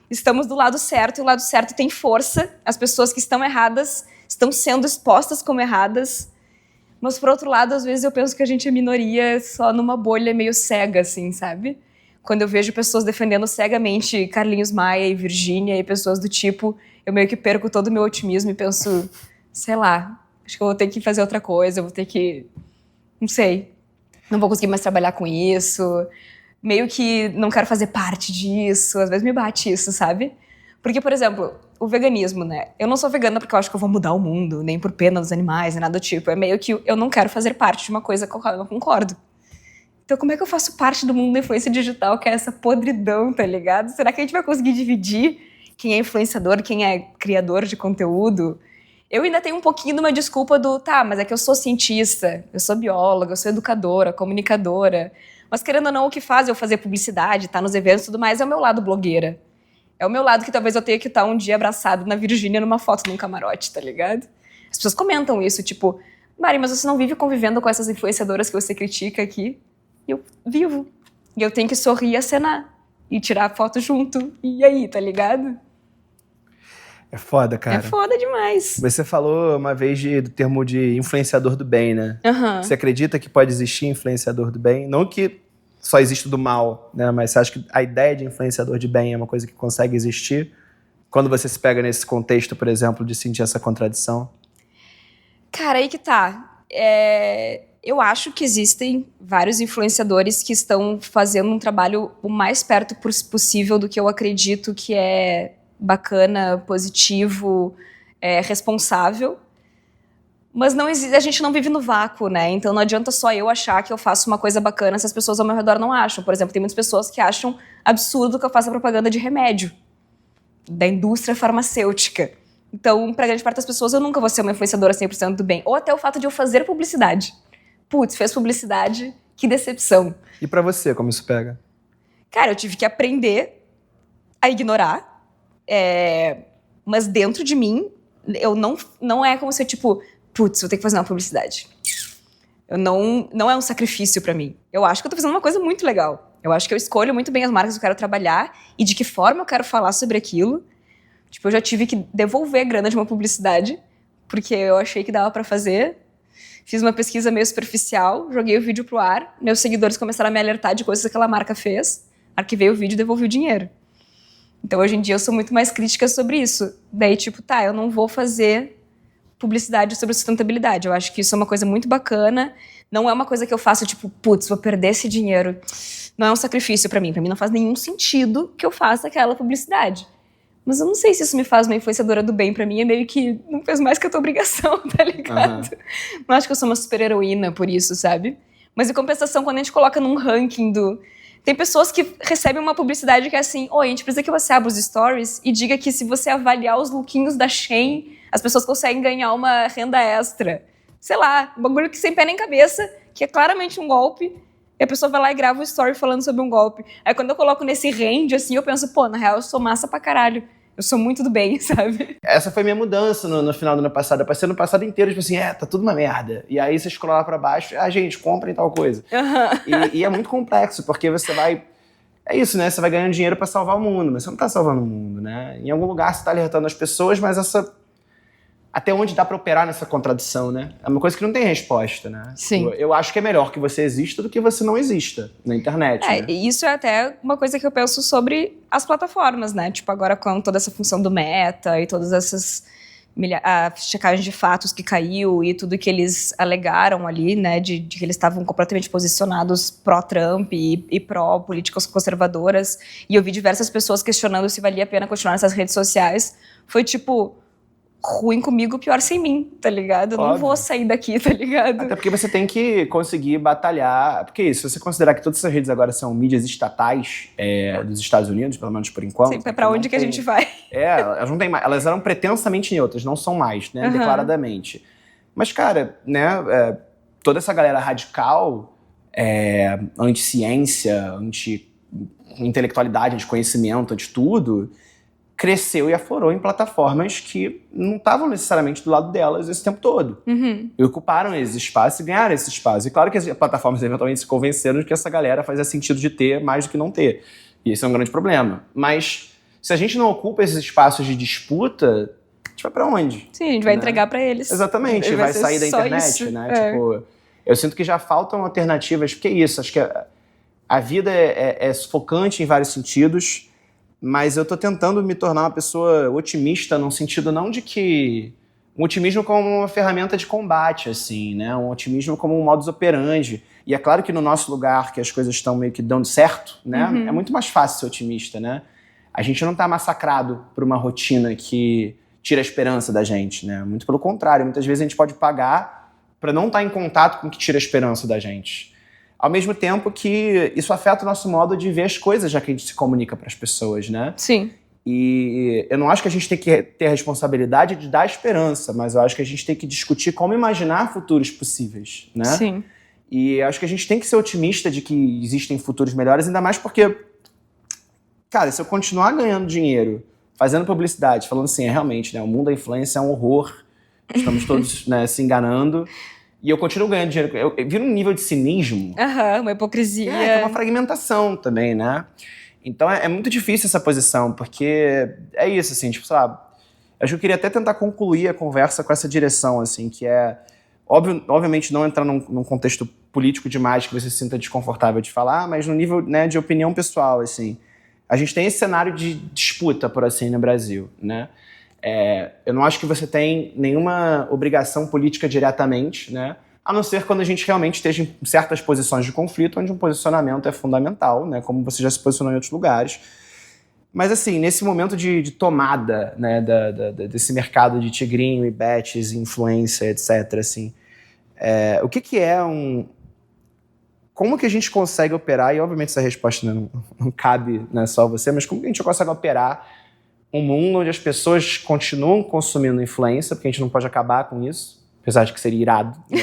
estamos do lado certo e o lado certo tem força. As pessoas que estão erradas estão sendo expostas como erradas. Mas, por outro lado, às vezes eu penso que a gente é minoria só numa bolha meio cega, assim, sabe? Quando eu vejo pessoas defendendo cegamente Carlinhos Maia e Virgínia e pessoas do tipo, eu meio que perco todo o meu otimismo e penso, sei lá, acho que eu vou ter que fazer outra coisa, eu vou ter que... Não sei. Não vou conseguir mais trabalhar com isso. Meio que não quero fazer parte disso. Às vezes me bate isso, sabe? Porque, por exemplo, o veganismo, né? Eu não sou vegana porque eu acho que eu vou mudar o mundo, nem por pena dos animais, nem nada do tipo. É meio que eu não quero fazer parte de uma coisa com a qual eu não concordo. Então, como é que eu faço parte do mundo da influência digital, que é essa podridão, tá ligado? Será que a gente vai conseguir dividir quem é influenciador, quem é criador de conteúdo? Eu ainda tenho um pouquinho de uma desculpa mas é que eu sou cientista, eu sou bióloga, eu sou educadora, comunicadora. Mas, querendo ou não, o que faz eu fazer publicidade, nos eventos e tudo mais, é o meu lado blogueira. É o meu lado que talvez eu tenha que estar um dia abraçado na Virgínia numa foto num camarote, tá ligado? As pessoas comentam isso, tipo, Mari, mas você não vive convivendo com essas influenciadoras que você critica aqui? E eu vivo. E eu tenho que sorrir e acenar. E tirar foto junto. E aí, tá ligado? É foda, cara. É foda demais. Você falou uma vez do termo de influenciador do bem, né? Você acredita que pode existir influenciador do bem? Não que só existe do mal, né? Mas você acha que a ideia de influenciador de bem é uma coisa que consegue existir? Quando você se pega nesse contexto, por exemplo, de sentir essa contradição? Cara, aí que tá. Eu acho que existem vários influenciadores que estão fazendo um trabalho o mais perto possível do que eu acredito que é bacana, positivo, responsável. Mas a gente não vive no vácuo, né? Então não adianta só eu achar que eu faço uma coisa bacana se as pessoas ao meu redor não acham. Por exemplo, tem muitas pessoas que acham absurdo que eu faça propaganda de remédio, da indústria farmacêutica. Então, pra grande parte das pessoas, eu nunca vou ser uma influenciadora 100% do bem. Ou até o fato de eu fazer publicidade. Putz, fez publicidade, que decepção. E pra você, como isso pega? Cara, eu tive que aprender a ignorar. Mas dentro de mim, eu não é como se eu, tipo, putz, vou ter que fazer uma publicidade. Não é um sacrifício pra mim. Eu acho que eu tô fazendo uma coisa muito legal. Eu acho que eu escolho muito bem as marcas que eu quero trabalhar e de que forma eu quero falar sobre aquilo. Tipo, eu já tive que devolver grana de uma publicidade porque eu achei que dava pra fazer. Fiz uma pesquisa meio superficial, joguei o vídeo pro ar, meus seguidores começaram a me alertar de coisas que aquela marca fez, arquivei o vídeo e devolvi o dinheiro. Então, hoje em dia, eu sou muito mais crítica sobre isso. Daí, tipo, tá, eu não vou fazer publicidade sobre sustentabilidade. Eu acho que isso é uma coisa muito bacana. Não é uma coisa que eu faço, tipo, putz, vou perder esse dinheiro. Não é um sacrifício pra mim. Pra mim não faz nenhum sentido que eu faça aquela publicidade. Mas eu não sei se isso me faz uma influenciadora do bem. Pra mim é meio que não fez mais que a tua obrigação, tá ligado? Não acho que eu sou uma super heroína por isso, sabe? Mas em compensação, quando a gente coloca num ranking do... Tem pessoas que recebem uma publicidade que é assim, oi, a gente precisa que você abra os stories e diga que se você avaliar os lookinhos da Shein, as pessoas conseguem ganhar uma renda extra. Sei lá, um bagulho que sem pé nem cabeça, que é claramente um golpe, e a pessoa vai lá e grava um story falando sobre um golpe. Aí quando eu coloco nesse range, assim, eu penso, pô, na real eu sou massa pra caralho. Eu sou muito do bem, sabe? Essa foi minha mudança no final do ano passado. Eu passei no passado inteiro, tipo assim, tá tudo uma merda. E aí você escrola lá pra baixo, gente, comprem tal coisa. E é muito complexo, porque você vai... É isso, né? Você vai ganhando dinheiro pra salvar o mundo, mas você não tá salvando o mundo, né? Em algum lugar você tá alertando as pessoas, mas essa... Até onde dá pra operar nessa contradição, né? É uma coisa que não tem resposta, né? Sim. Eu acho que é melhor que você exista do que você não exista na internet, né? Isso é até uma coisa que eu penso sobre as plataformas, né? Tipo, agora com toda essa função do Meta e todas essas a checagem de fatos que caiu e tudo que eles alegaram ali, né? De que eles estavam completamente posicionados pró-Trump e pró-políticas conservadoras. E eu vi diversas pessoas questionando se valia a pena continuar nessas redes sociais. Foi tipo... ruim comigo, pior sem mim, tá ligado? Eu não vou sair daqui, tá ligado? Até porque você tem que conseguir batalhar... Porque isso, se você considerar que todas essas redes agora são mídias estatais dos Estados Unidos, pelo menos por enquanto... Sempre é pra onde que a gente vai. Elas não têm mais. Elas eram pretensamente neutras, não são mais, né? Declaradamente. Mas, cara, né? Toda essa galera radical, anti-ciência, anti-intelectualidade, anti-conhecimento, anti-tudo... cresceu e aflorou em plataformas que não estavam necessariamente do lado delas esse tempo todo. E ocuparam esses espaços e ganharam esse espaço. E claro que as plataformas eventualmente se convenceram de que essa galera fazia sentido de ter mais do que não ter. E esse é um grande problema. Mas se a gente não ocupa esses espaços de disputa, a gente vai pra onde? Sim, a gente vai entregar pra eles. Exatamente, vai sair da internet, isso, né? Tipo, eu sinto que já faltam alternativas, porque é isso, acho que a vida é sufocante em vários sentidos, mas eu tô tentando me tornar uma pessoa otimista num sentido não de que... Um otimismo como uma ferramenta de combate, assim, né? Um otimismo como um modus operandi. E é claro que no nosso lugar, que as coisas estão meio que dando certo, né? É muito mais fácil ser otimista, né? A gente não tá massacrado por uma rotina que tira a esperança da gente, né? Muito pelo contrário, muitas vezes a gente pode pagar para não estar em contato com o que tira a esperança da gente. Ao mesmo tempo que isso afeta o nosso modo de ver as coisas, já que a gente se comunica para as pessoas, né? Sim. E eu não acho que a gente tem que ter a responsabilidade de dar esperança, mas eu acho que a gente tem que discutir como imaginar futuros possíveis, né? Sim. E acho que a gente tem que ser otimista de que existem futuros melhores, ainda mais porque, cara, se eu continuar ganhando dinheiro, fazendo publicidade, falando assim, realmente, né, o mundo da influência é um horror, estamos todos né, se enganando... E eu continuo ganhando dinheiro. Eu viro um nível de cinismo. Uma hipocrisia. É uma fragmentação também, né? Então é muito difícil essa posição, porque é isso, assim, tipo, sei lá, acho que eu queria até tentar concluir a conversa com essa direção, assim, que é, obviamente, não entrar num contexto político demais que você se sinta desconfortável de falar, mas no nível, né, de opinião pessoal, assim. A gente tem esse cenário de disputa, por assim, no Brasil, né? Eu não acho que você tem nenhuma obrigação política diretamente, né? A não ser quando a gente realmente esteja em certas posições de conflito, onde um posicionamento é fundamental, né? Como você já se posicionou em outros lugares. Mas, assim, nesse momento de tomada, né, desse mercado de tigrinho e bets, influência, etc., assim, o que é como que a gente consegue operar, e obviamente essa resposta né, não cabe né, só a você, mas como que a gente consegue operar um mundo onde as pessoas continuam consumindo influência, porque a gente não pode acabar com isso, apesar de que seria irado. Né?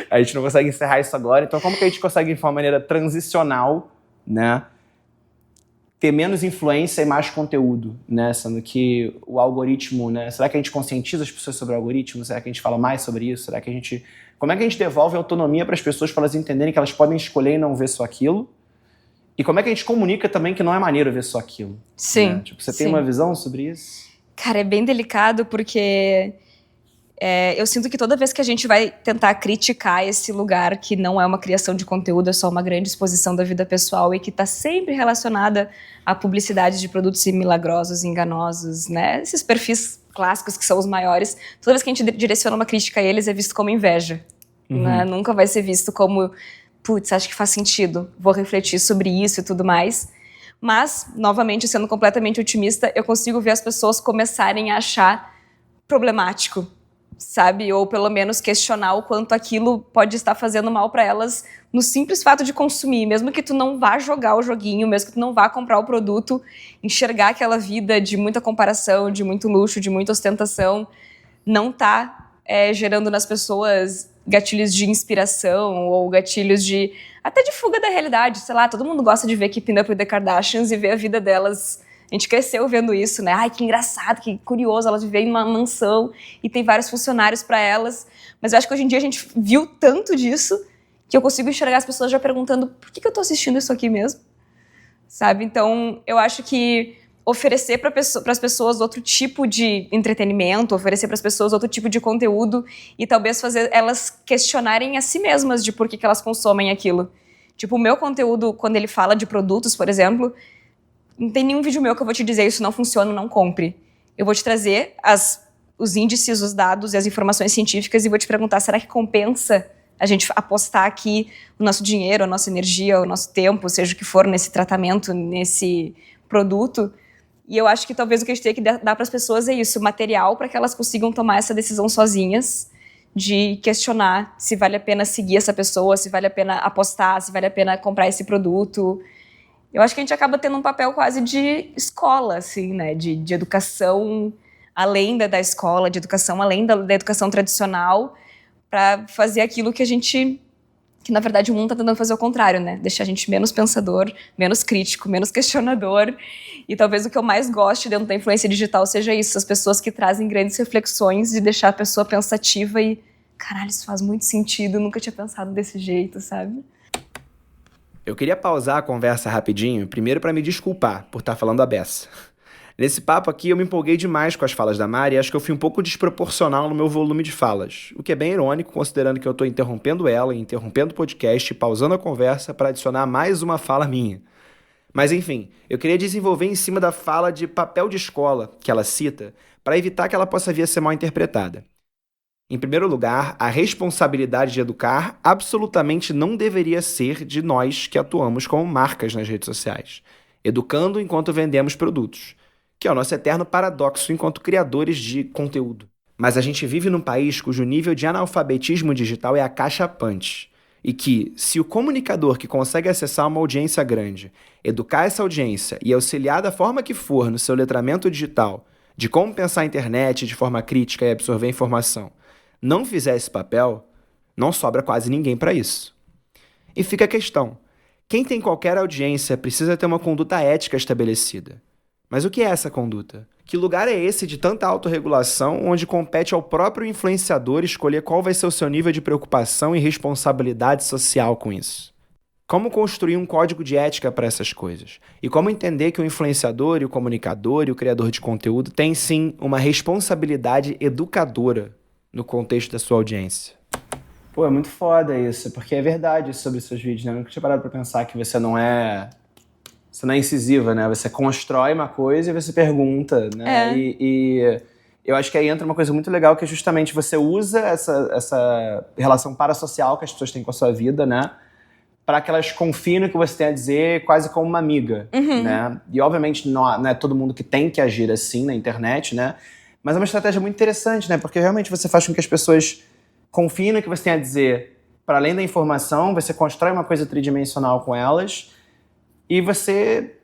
A gente não consegue encerrar isso agora. Então, como que a gente consegue, de uma maneira transicional, né, ter menos influência e mais conteúdo, né? Sendo que o algoritmo, né? Será que a gente conscientiza as pessoas sobre o algoritmo? Será que a gente fala mais sobre isso? Será que a gente... Como é que a gente devolve autonomia para as pessoas para elas entenderem que elas podem escolher e não ver só aquilo? E como é que a gente comunica também que não é maneiro ver só aquilo? Sim. Né? Tipo, você tem uma visão sobre isso? Cara, é bem delicado porque Eu sinto que toda vez que a gente vai tentar criticar esse lugar que não é uma criação de conteúdo, é só uma grande exposição da vida pessoal e que está sempre relacionada à publicidade de produtos milagrosos, enganosos, né? Esses perfis clássicos que são os maiores, toda vez que a gente direciona uma crítica a eles, é visto como inveja. Né? Nunca vai ser visto como, putz, acho que faz sentido, vou refletir sobre isso e tudo mais. Mas, novamente, sendo completamente otimista, eu consigo ver as pessoas começarem a achar problemático, sabe? Ou pelo menos questionar o quanto aquilo pode estar fazendo mal para elas no simples fato de consumir. Mesmo que tu não vá jogar o joguinho, mesmo que tu não vá comprar o produto, enxergar aquela vida de muita comparação, de muito luxo, de muita ostentação, não tá gerando nas pessoas gatilhos de inspiração ou gatilhos de até de fuga da realidade. Sei lá, todo mundo gosta de ver Keeping Up with the Kardashians e ver a vida delas. A gente cresceu vendo isso, né? Ai, que engraçado, que curioso, elas vivem em uma mansão e tem vários funcionários para elas. Mas eu acho que hoje em dia a gente viu tanto disso que eu consigo enxergar as pessoas já perguntando por que eu tô assistindo isso aqui mesmo? Sabe? Então, eu acho que oferecer para as pessoas outro tipo de entretenimento, oferecer para as pessoas outro tipo de conteúdo e talvez fazer elas questionarem a si mesmas de por que elas consomem aquilo. Tipo, o meu conteúdo, quando ele fala de produtos, por exemplo, não tem nenhum vídeo meu que eu vou te dizer isso não funciona, não compre. Eu vou te trazer os índices, os dados e as informações científicas e vou te perguntar, será que compensa a gente apostar aqui o nosso dinheiro, a nossa energia, o nosso tempo, seja o que for, nesse tratamento, nesse produto? E eu acho que talvez o que a gente tem que dar para as pessoas é isso, material para que elas consigam tomar essa decisão sozinhas, de questionar se vale a pena seguir essa pessoa, se vale a pena apostar, se vale a pena comprar esse produto. Eu acho que a gente acaba tendo um papel quase de escola, assim, né? De educação além da escola, de educação além da educação tradicional, para fazer aquilo que a gente... que, na verdade, o mundo está tentando fazer o contrário, né? Deixar a gente menos pensador, menos crítico, menos questionador. E talvez o que eu mais goste dentro da influência digital seja isso, as pessoas que trazem grandes reflexões de deixar a pessoa pensativa e... Caralho, isso faz muito sentido, eu nunca tinha pensado desse jeito, sabe? Eu queria pausar a conversa rapidinho, primeiro para me desculpar por estar falando a beça. Nesse papo aqui eu me empolguei demais com as falas da Mari e acho que eu fui um pouco desproporcional no meu volume de falas, o que é bem irônico considerando que eu estou interrompendo ela, interrompendo o podcast e pausando a conversa para adicionar mais uma fala minha. Mas enfim, eu queria desenvolver em cima da fala de papel de escola que ela cita para evitar que ela possa vir a ser mal interpretada. Em primeiro lugar, a responsabilidade de educar absolutamente não deveria ser de nós que atuamos como marcas nas redes sociais, educando enquanto vendemos produtos, que é o nosso eterno paradoxo enquanto criadores de conteúdo. Mas a gente vive num país cujo nível de analfabetismo digital é acachapante, e que, se o comunicador que consegue acessar uma audiência grande, educar essa audiência e auxiliar da forma que for no seu letramento digital, de como pensar a internet de forma crítica e absorver informação, não fizer esse papel, não sobra quase ninguém para isso. E fica a questão, quem tem qualquer audiência precisa ter uma conduta ética estabelecida. Mas o que é essa conduta? Que lugar é esse de tanta autorregulação onde compete ao próprio influenciador escolher qual vai ser o seu nível de preocupação e responsabilidade social com isso? Como construir um código de ética para essas coisas? E como entender que o influenciador e o comunicador e o criador de conteúdo têm sim uma responsabilidade educadora no contexto da sua audiência? Pô, é muito foda isso, porque é verdade sobre os seus vídeos, né? Eu nunca tinha parado pra pensar que você não é incisiva, né? Você constrói uma coisa e você pergunta, né? E eu acho que aí entra uma coisa muito legal, que é justamente você usa essa relação parasocial que as pessoas têm com a sua vida, né? Para que elas confiem no que você tem a dizer quase como uma amiga, né? E obviamente não é todo mundo que tem que agir assim na internet, né? Mas é uma estratégia muito interessante, né? Porque realmente você faz com que as pessoas confiem no que você tem a dizer para além da informação, você constrói uma coisa tridimensional com elas e você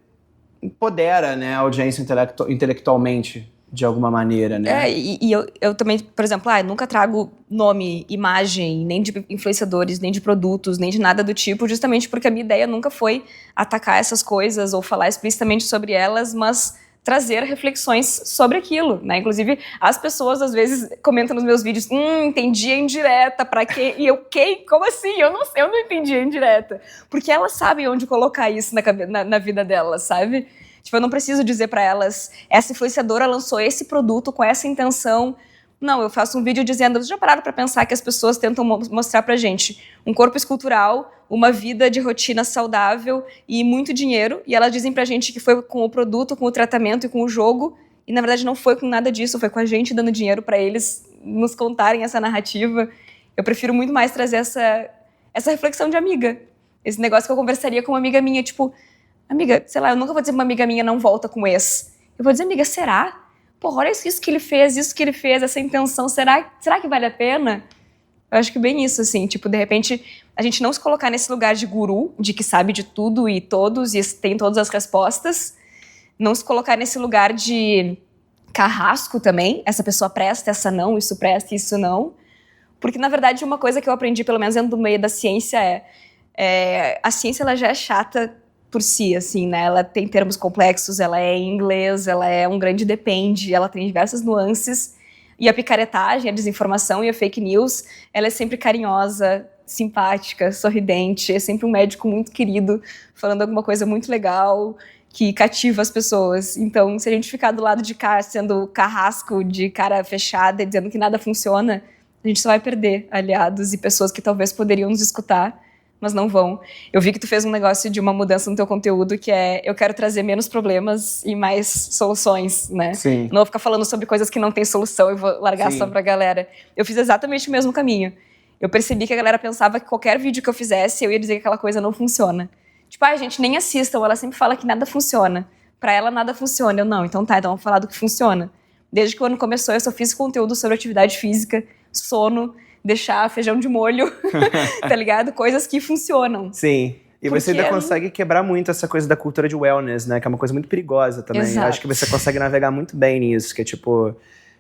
empodera, né, a audiência intelectualmente de alguma maneira, né? E eu também, por exemplo, nunca trago nome, imagem, nem de influenciadores, nem de produtos, nem de nada do tipo, justamente porque a minha ideia nunca foi atacar essas coisas ou falar explicitamente sobre elas, mas trazer reflexões sobre aquilo, né? Inclusive, as pessoas às vezes comentam nos meus vídeos, entendi a indireta, pra quê? E eu, como assim? Eu não entendi a indireta. Porque elas sabem onde colocar isso na vida delas, sabe? Tipo, eu não preciso dizer pra elas, essa influenciadora lançou esse produto com essa intenção, Não, eu faço um vídeo dizendo, vocês já pararam pra pensar que as pessoas tentam mostrar pra gente um corpo escultural, uma vida de rotina saudável e muito dinheiro, e elas dizem pra gente que foi com o produto, com o tratamento e com o jogo, e na verdade não foi com nada disso, foi com a gente dando dinheiro pra eles nos contarem essa narrativa. Eu prefiro muito mais trazer essa reflexão de amiga. Esse negócio que eu conversaria com uma amiga minha, tipo, amiga, sei lá, eu nunca vou dizer pra uma amiga minha não volta com ex. Eu vou dizer, amiga, será? Pô, olha isso que ele fez, essa intenção, será que vale a pena? Eu acho que bem isso, assim, tipo, de repente, a gente não se colocar nesse lugar de guru, de que sabe de tudo e todos, e tem todas as respostas, não se colocar nesse lugar de carrasco também, essa pessoa presta, essa não, isso presta, isso não, porque, na verdade, uma coisa que eu aprendi, pelo menos dentro do meio da ciência, a ciência, ela já é chata por si, assim, né? Ela tem termos complexos, ela é em inglês, ela é um grande depende, ela tem diversas nuances. E a picaretagem, a desinformação e a fake news, ela é sempre carinhosa, simpática, sorridente, é sempre um médico muito querido, falando alguma coisa muito legal, que cativa as pessoas. Então, se a gente ficar do lado de cá, sendo carrasco, de cara fechada, dizendo que nada funciona, a gente só vai perder aliados e pessoas que talvez poderiam nos escutar, mas não vão. Eu vi que tu fez um negócio de uma mudança no teu conteúdo, que é, eu quero trazer menos problemas e mais soluções, né? Sim. Não vou ficar falando sobre coisas que não tem solução e vou largar Sim. só pra galera. Eu fiz exatamente o mesmo caminho. Eu percebi que a galera pensava que qualquer vídeo que eu fizesse, eu ia dizer que aquela coisa não funciona. Tipo, gente, nem assistam, ela sempre fala que nada funciona. Pra ela, nada funciona. Eu, não, então tá, então vamos falar do que funciona. Desde que o ano começou, eu só fiz conteúdo sobre atividade física, sono, deixar feijão de molho, tá ligado? Coisas que funcionam. Sim. E você ainda consegue quebrar muito essa coisa da cultura de wellness, né? Que é uma coisa muito perigosa também. Exato. Eu acho que você consegue navegar muito bem nisso, que é tipo,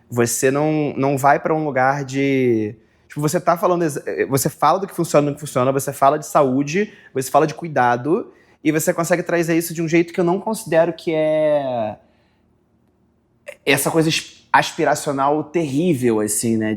você não vai pra um lugar de... Tipo, você tá falando... Você fala do que funciona e do que funciona, você fala de saúde, você fala de cuidado, e você consegue trazer isso de um jeito que eu não considero que é... essa coisa aspiracional terrível, assim, né?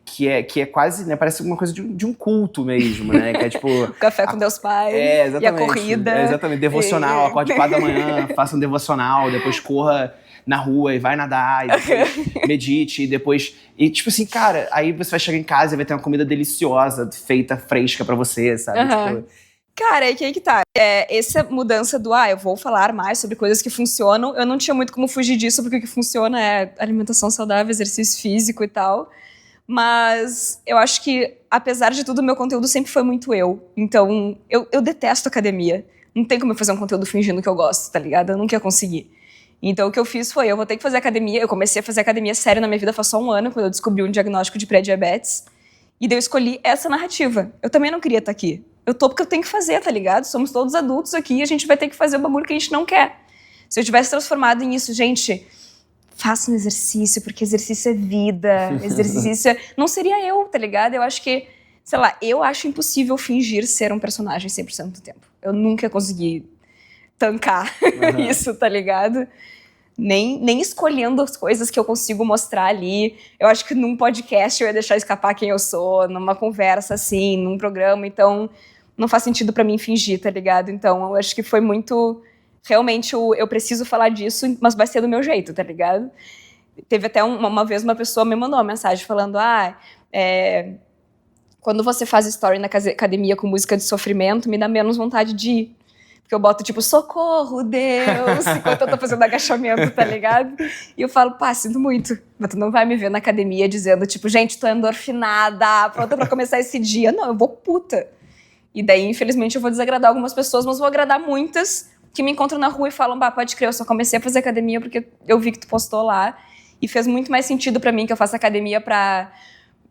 Que é quase, né? Parece uma coisa de um culto mesmo, né? Que é tipo... O café com Deus Pai, exatamente, e a corrida. Exatamente, devocional, acorde 4 da manhã, faça um devocional, depois corra na rua e vai nadar, e depois medite, e depois... E tipo assim, cara, aí você vai chegar em casa e vai ter uma comida deliciosa, feita, fresca pra você, sabe? Tipo... Cara, e que aí que tá. Essa mudança do, eu vou falar mais sobre coisas que funcionam, eu não tinha muito como fugir disso, porque o que funciona é alimentação saudável, exercício físico e tal. Mas eu acho que, apesar de tudo, meu conteúdo sempre foi muito eu. Então, eu detesto academia. Não tem como eu fazer um conteúdo fingindo que eu gosto, tá ligado? Eu nunca ia conseguir. Então, o que eu fiz foi, eu vou ter que fazer academia. Eu comecei a fazer academia séria na minha vida faz só um ano, quando eu descobri um diagnóstico de pré-diabetes. E daí eu escolhi essa narrativa. Eu também não queria estar aqui. Eu tô porque eu tenho que fazer, tá ligado? Somos todos adultos aqui e a gente vai ter que fazer o bagulho que a gente não quer. Se eu tivesse transformado em isso, gente... Faça um exercício, porque exercício é vida, exercício não seria eu, tá ligado? Eu acho que, sei lá, eu acho impossível fingir ser um personagem 100% do tempo. Eu nunca consegui tancar isso, tá ligado? Nem escolhendo as coisas que eu consigo mostrar ali. Eu acho que num podcast eu ia deixar escapar quem eu sou, numa conversa assim, num programa, então não faz sentido pra mim fingir, tá ligado? Então eu acho que foi muito... Realmente, eu preciso falar disso, mas vai ser do meu jeito, tá ligado? Teve até uma vez uma pessoa me mandou uma mensagem falando, quando você faz story na academia com música de sofrimento, me dá menos vontade de ir. Porque eu boto tipo, socorro, Deus, enquanto eu tô fazendo agachamento, tá ligado? E eu falo, sinto muito, mas tu não vai me ver na academia dizendo, tipo, gente, tô endorfinada, pronta pra começar esse dia. Não, eu vou puta. E daí, infelizmente, eu vou desagradar algumas pessoas, mas vou agradar muitas que me encontram na rua e falam, pode crer, eu só comecei a fazer academia porque eu vi que tu postou lá e fez muito mais sentido pra mim que eu faça academia pra,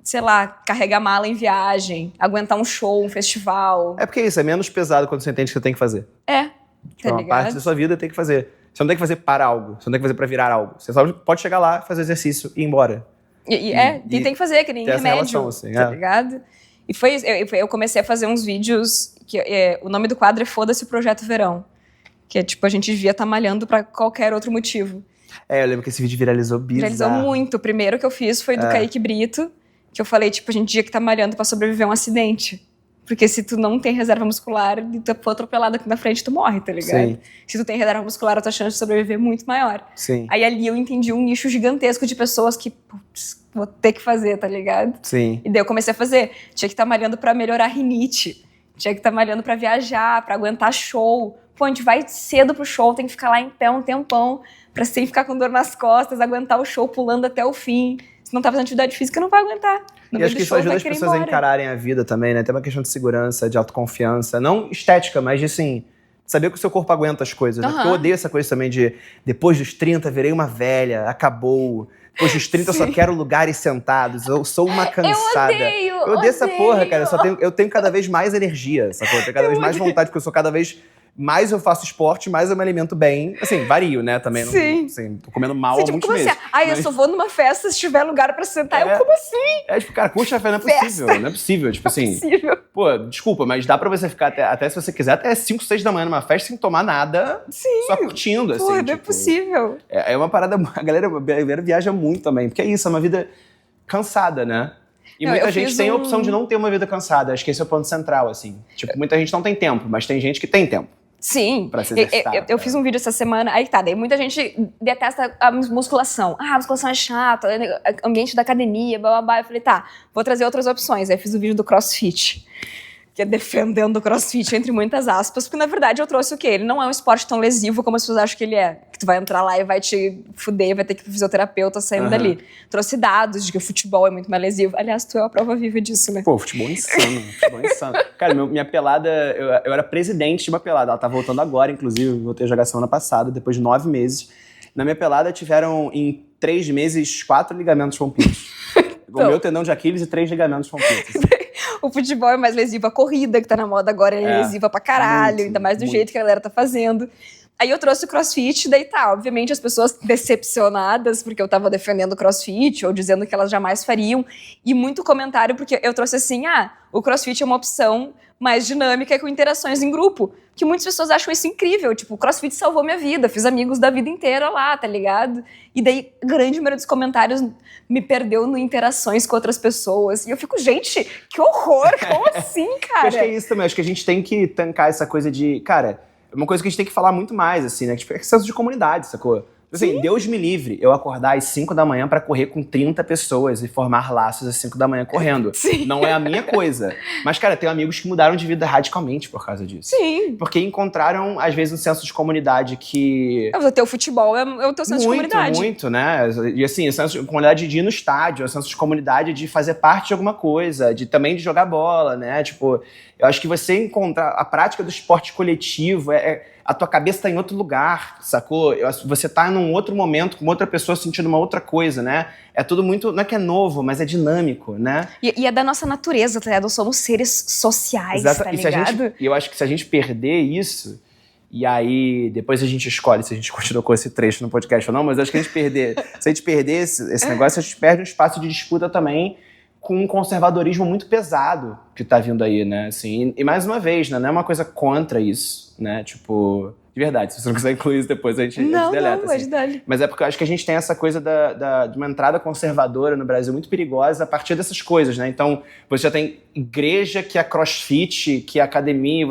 sei lá, carregar mala em viagem, aguentar um show, um festival. É porque isso, é menos pesado quando você entende que você tem que fazer. Tá uma ligado? parte da sua vida tem que fazer. Você não tem que fazer para algo, você não tem que fazer pra virar algo. Você só pode chegar lá, fazer exercício e ir embora. E tem que fazer, que nem remédio, relação, assim, tá ligado? E foi isso, eu comecei a fazer uns vídeos, o nome do quadro é Foda-se o Projeto Verão. Que é tipo, a gente devia estar malhando pra qualquer outro motivo. Eu lembro que esse vídeo viralizou bizarro. Viralizou muito. O primeiro que eu fiz foi do Kaique Brito, que eu falei, tipo, a gente tinha que estar malhando pra sobreviver a um acidente. Porque se tu não tem reserva muscular e tu for atropelado aqui na frente, tu morre, tá ligado? Sim. Se tu tem reserva muscular, a tua chance de sobreviver é muito maior. Sim. Aí ali eu entendi um nicho gigantesco de pessoas que, vou ter que fazer, tá ligado? Sim. E daí eu comecei a fazer. Tinha que estar malhando pra melhorar a rinite. Tinha que estar malhando pra viajar, pra aguentar show. Pô, a gente vai cedo pro show, tem que ficar lá em pé um tempão, pra sem ficar com dor nas costas, aguentar o show pulando até o fim. Se não tá fazendo atividade física, não vai aguentar. E acho que isso ajuda as pessoas a encararem a vida também, né? Tem uma questão de segurança, de autoconfiança. Não estética, mas de, assim, saber que o seu corpo aguenta as coisas. Né? Porque eu odeio essa coisa também de, depois dos 30, virei uma velha, acabou. Depois dos 30, eu só quero lugares sentados. Eu sou uma cansada. Eu odeio essa porra, cara. Eu tenho cada vez mais energia, sacou? Eu tenho cada vez mais vontade, porque eu sou cada vez... mais eu faço esporte, mais eu me alimento bem. Assim, vario, né? Também. Sim. Não, assim, tô comendo mal há muitos meses. Assim? Ai, eu só vou numa festa se tiver lugar pra sentar. Eu, como assim? Tipo, cara, curte café não é possível. Não é possível. Tipo assim. Não é possível. Pô, desculpa, mas dá pra você ficar até se você quiser, até 5, 6 da manhã numa festa sem tomar nada. Sim. Só curtindo, assim. Pô, não tipo, é possível. É uma parada. A galera viaja muito também. Porque é isso, é uma vida cansada, né? E muita gente tem a opção de não ter uma vida cansada. Acho que esse é o ponto central, assim. Tipo, muita gente não tem tempo, mas tem gente que tem tempo. Sim, pra se exercitar, eu fiz um vídeo essa semana, aí tá, daí muita gente detesta a musculação. Ah, a musculação é chata, ambiente da academia, blá blá blá. Eu falei, tá, vou trazer outras opções. Aí fiz o vídeo do CrossFit, que é defendendo o CrossFit, entre muitas aspas, porque na verdade eu trouxe o quê? Ele não é um esporte tão lesivo como as pessoas acham que ele é. Que tu vai entrar lá e vai te fuder, vai ter que ir pro fisioterapeuta saindo dali. Trouxe dados de que o futebol é muito mais lesivo. Aliás, tu é a prova viva disso, né? Pô, futebol é insano, futebol é insano. Cara, minha pelada, eu era presidente de uma pelada, ela tá voltando agora, inclusive, voltei a jogar semana passada, depois de 9 meses. Na minha pelada tiveram, em 3 meses, 4 ligamentos rompidos. Então, o meu tendão de Aquiles e 3 ligamentos rompidos. O futebol é mais lesivo, a corrida que tá na moda agora é lesiva pra caralho, muito, ainda mais do jeito que a galera tá fazendo. Aí eu trouxe o CrossFit, daí tá, obviamente as pessoas decepcionadas porque eu tava defendendo o CrossFit ou dizendo que elas jamais fariam, e muito comentário porque eu trouxe assim, o CrossFit é uma opção mais dinâmica com interações em grupo, que muitas pessoas acham isso incrível, tipo, o CrossFit salvou minha vida, fiz amigos da vida inteira lá, tá ligado? E daí, grande maioria dos comentários me perdeu no interações com outras pessoas, e eu fico, gente, que horror, como assim, cara? Eu acho que é isso também, acho que a gente tem que tancar essa coisa de, cara, é uma coisa que a gente tem que falar muito mais, assim, né, tipo, é senso de comunidade, sacou? Assim, Deus me livre eu acordar às 5 da manhã pra correr com 30 pessoas e formar laços às 5 da manhã correndo. Sim. Não é a minha coisa. Mas, cara, tenho amigos que mudaram de vida radicalmente por causa disso. Sim. Porque encontraram, às vezes, um senso de comunidade que... O teu futebol é o teu senso de comunidade. Muito, né? E assim, o senso de comunidade de ir no estádio, o senso de comunidade de fazer parte de alguma coisa, também de jogar bola, né? Tipo, eu acho que você encontrar a prática do esporte coletivo a tua cabeça tá em outro lugar, sacou? Você tá num outro momento, com outra pessoa sentindo uma outra coisa, né? É tudo muito, não é que é novo, mas é dinâmico, né? E é da nossa natureza, tá ligado? Nós somos seres sociais, exato. Tá ligado? E eu acho que se a gente perder isso, e aí depois a gente escolhe se a gente continua com esse trecho no podcast ou não, mas acho que se a gente perder esse negócio, a gente perde um espaço de disputa também com um conservadorismo muito pesado que tá vindo aí, né? Assim, e mais uma vez, né? Não é uma coisa contra isso, né? Tipo, de verdade, se você não quiser incluir isso depois, a gente deleta. Não, assim. Mas é porque eu acho que a gente tem essa coisa de uma entrada conservadora no Brasil muito perigosa a partir dessas coisas, né? Então, você já tem igreja que é crossfit, que é academia,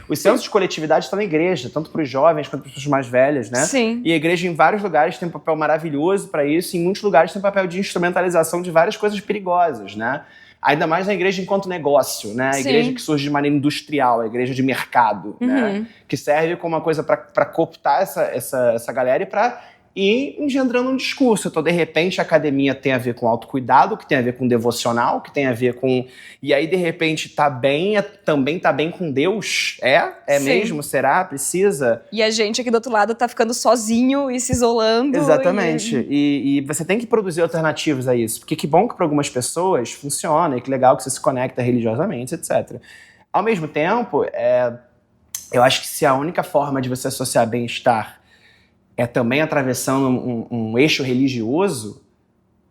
os sensos de coletividade estão na igreja, tanto para os jovens quanto para as pessoas mais velhas, né? Sim. E a igreja em vários lugares tem um papel maravilhoso para isso, e em muitos lugares tem um papel de instrumentalização de várias coisas perigosas, né? Ainda mais na igreja enquanto negócio, né? A igreja que surge de maneira industrial, a igreja de mercado, né? Que serve como uma coisa para cooptar essa galera e para ir engendrando um discurso. Então, de repente, a academia tem a ver com autocuidado, que tem a ver com devocional, que tem a ver com... E aí, de repente, também tá bem com Deus? É mesmo? Será? Precisa? E a gente aqui do outro lado tá ficando sozinho e se isolando. Exatamente. E você tem que produzir alternativas a isso. Porque que bom que para algumas pessoas funciona, e que legal que você se conecta religiosamente, etc. Ao mesmo tempo, eu acho que se a única forma de você associar bem-estar é também atravessando um eixo religioso,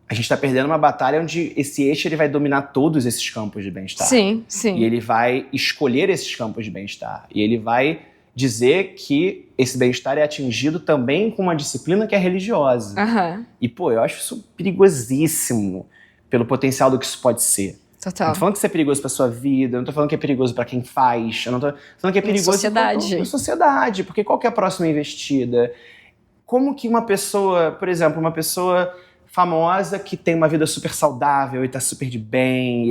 a gente está perdendo uma batalha onde esse eixo ele vai dominar todos esses campos de bem-estar. Sim, sim. E ele vai escolher esses campos de bem-estar. E ele vai dizer que esse bem-estar é atingido também com uma disciplina que é religiosa. E, pô, eu acho isso perigosíssimo pelo potencial do que isso pode ser. Total. Não tô falando que isso é perigoso pra sua vida, eu não tô falando que é perigoso pra quem faz, eu não tô falando que é perigoso pra sociedade, porque qual que é a próxima investida? Como que uma pessoa, por exemplo, famosa que tem uma vida super saudável e tá super de bem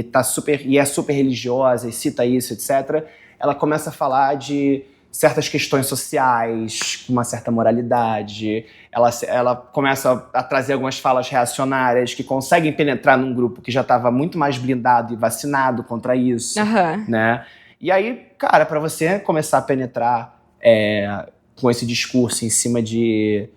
e é super religiosa e cita isso, etc., ela começa a falar de certas questões sociais, com uma certa moralidade. Ela começa a trazer algumas falas reacionárias que conseguem penetrar num grupo que já estava muito mais blindado e vacinado contra isso, né? E aí, cara, para você começar a penetrar com esse discurso em cima de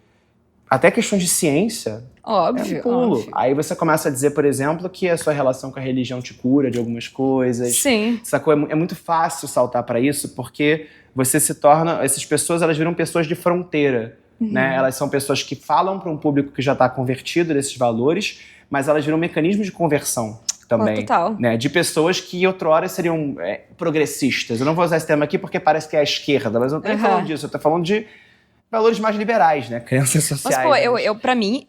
até questões de ciência, óbvio, é um pulo. Óbvio. Aí você começa a dizer, por exemplo, que a sua relação com a religião te cura de algumas coisas. Sim. Sacou? É muito fácil saltar para isso, porque você se torna... Essas pessoas, elas viram pessoas de fronteira, né? Elas são pessoas que falam para um público que já está convertido desses valores, mas elas viram mecanismos de conversão também. Total. Né? De pessoas que outrora seriam progressistas. Eu não vou usar esse termo aqui porque parece que é a esquerda, mas eu não tô nem falando disso. Eu tô falando de valores mais liberais, né? Crenças sociais. Mas, pô, pra mim,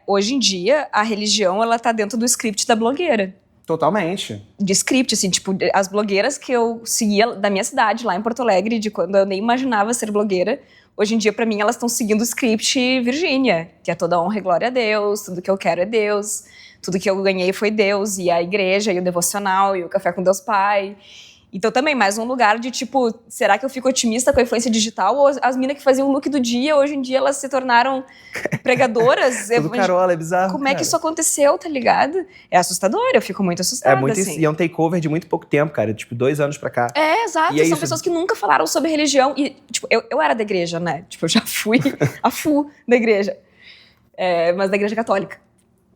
hoje em dia, a religião, ela tá dentro do script da blogueira. Totalmente. De script, assim, tipo, as blogueiras que eu seguia da minha cidade, lá em Porto Alegre, de quando eu nem imaginava ser blogueira, hoje em dia, pra mim, elas estão seguindo o script Virgínia, que é toda honra e glória a Deus, tudo que eu quero é Deus, tudo que eu ganhei foi Deus, e a igreja, e o devocional, e o café com Deus Pai. Então também, mais um lugar de tipo, será que eu fico otimista com a influência digital? Ou as minas que faziam o look do dia, hoje em dia elas se tornaram pregadoras? Tudo carola, é bizarro. Como é que isso aconteceu, tá ligado? É assustador, eu fico muito assustada, assim. E é um takeover de muito pouco tempo, cara, tipo 2 anos pra cá. Exato, e são pessoas que nunca falaram sobre religião. E, tipo, eu era da igreja, né? Tipo, eu já fui a FU da igreja. Mas da igreja católica.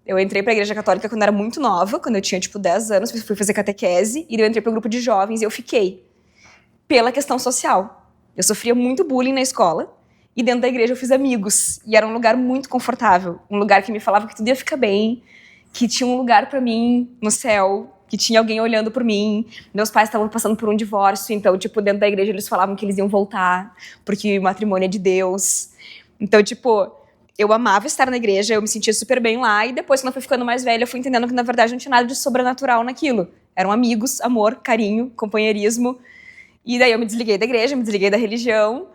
Eu entrei pra igreja católica quando era muito nova, quando eu tinha, tipo, 10 anos, fui fazer catequese, e daí eu entrei pro grupo de jovens e eu fiquei. Pela questão social. Eu sofria muito bullying na escola, e dentro da igreja eu fiz amigos. E era um lugar muito confortável. Um lugar que me falava que tudo ia ficar bem, que tinha um lugar pra mim no céu, que tinha alguém olhando por mim. Meus pais estavam passando por um divórcio, então, tipo, dentro da igreja eles falavam que eles iam voltar, porque o matrimônio é de Deus. Então, tipo... Eu amava estar na igreja, eu me sentia super bem lá, e depois, quando eu fui ficando mais velha, eu fui entendendo que, na verdade, não tinha nada de sobrenatural naquilo. Eram amigos, amor, carinho, companheirismo. E daí eu me desliguei da igreja, me desliguei da religião.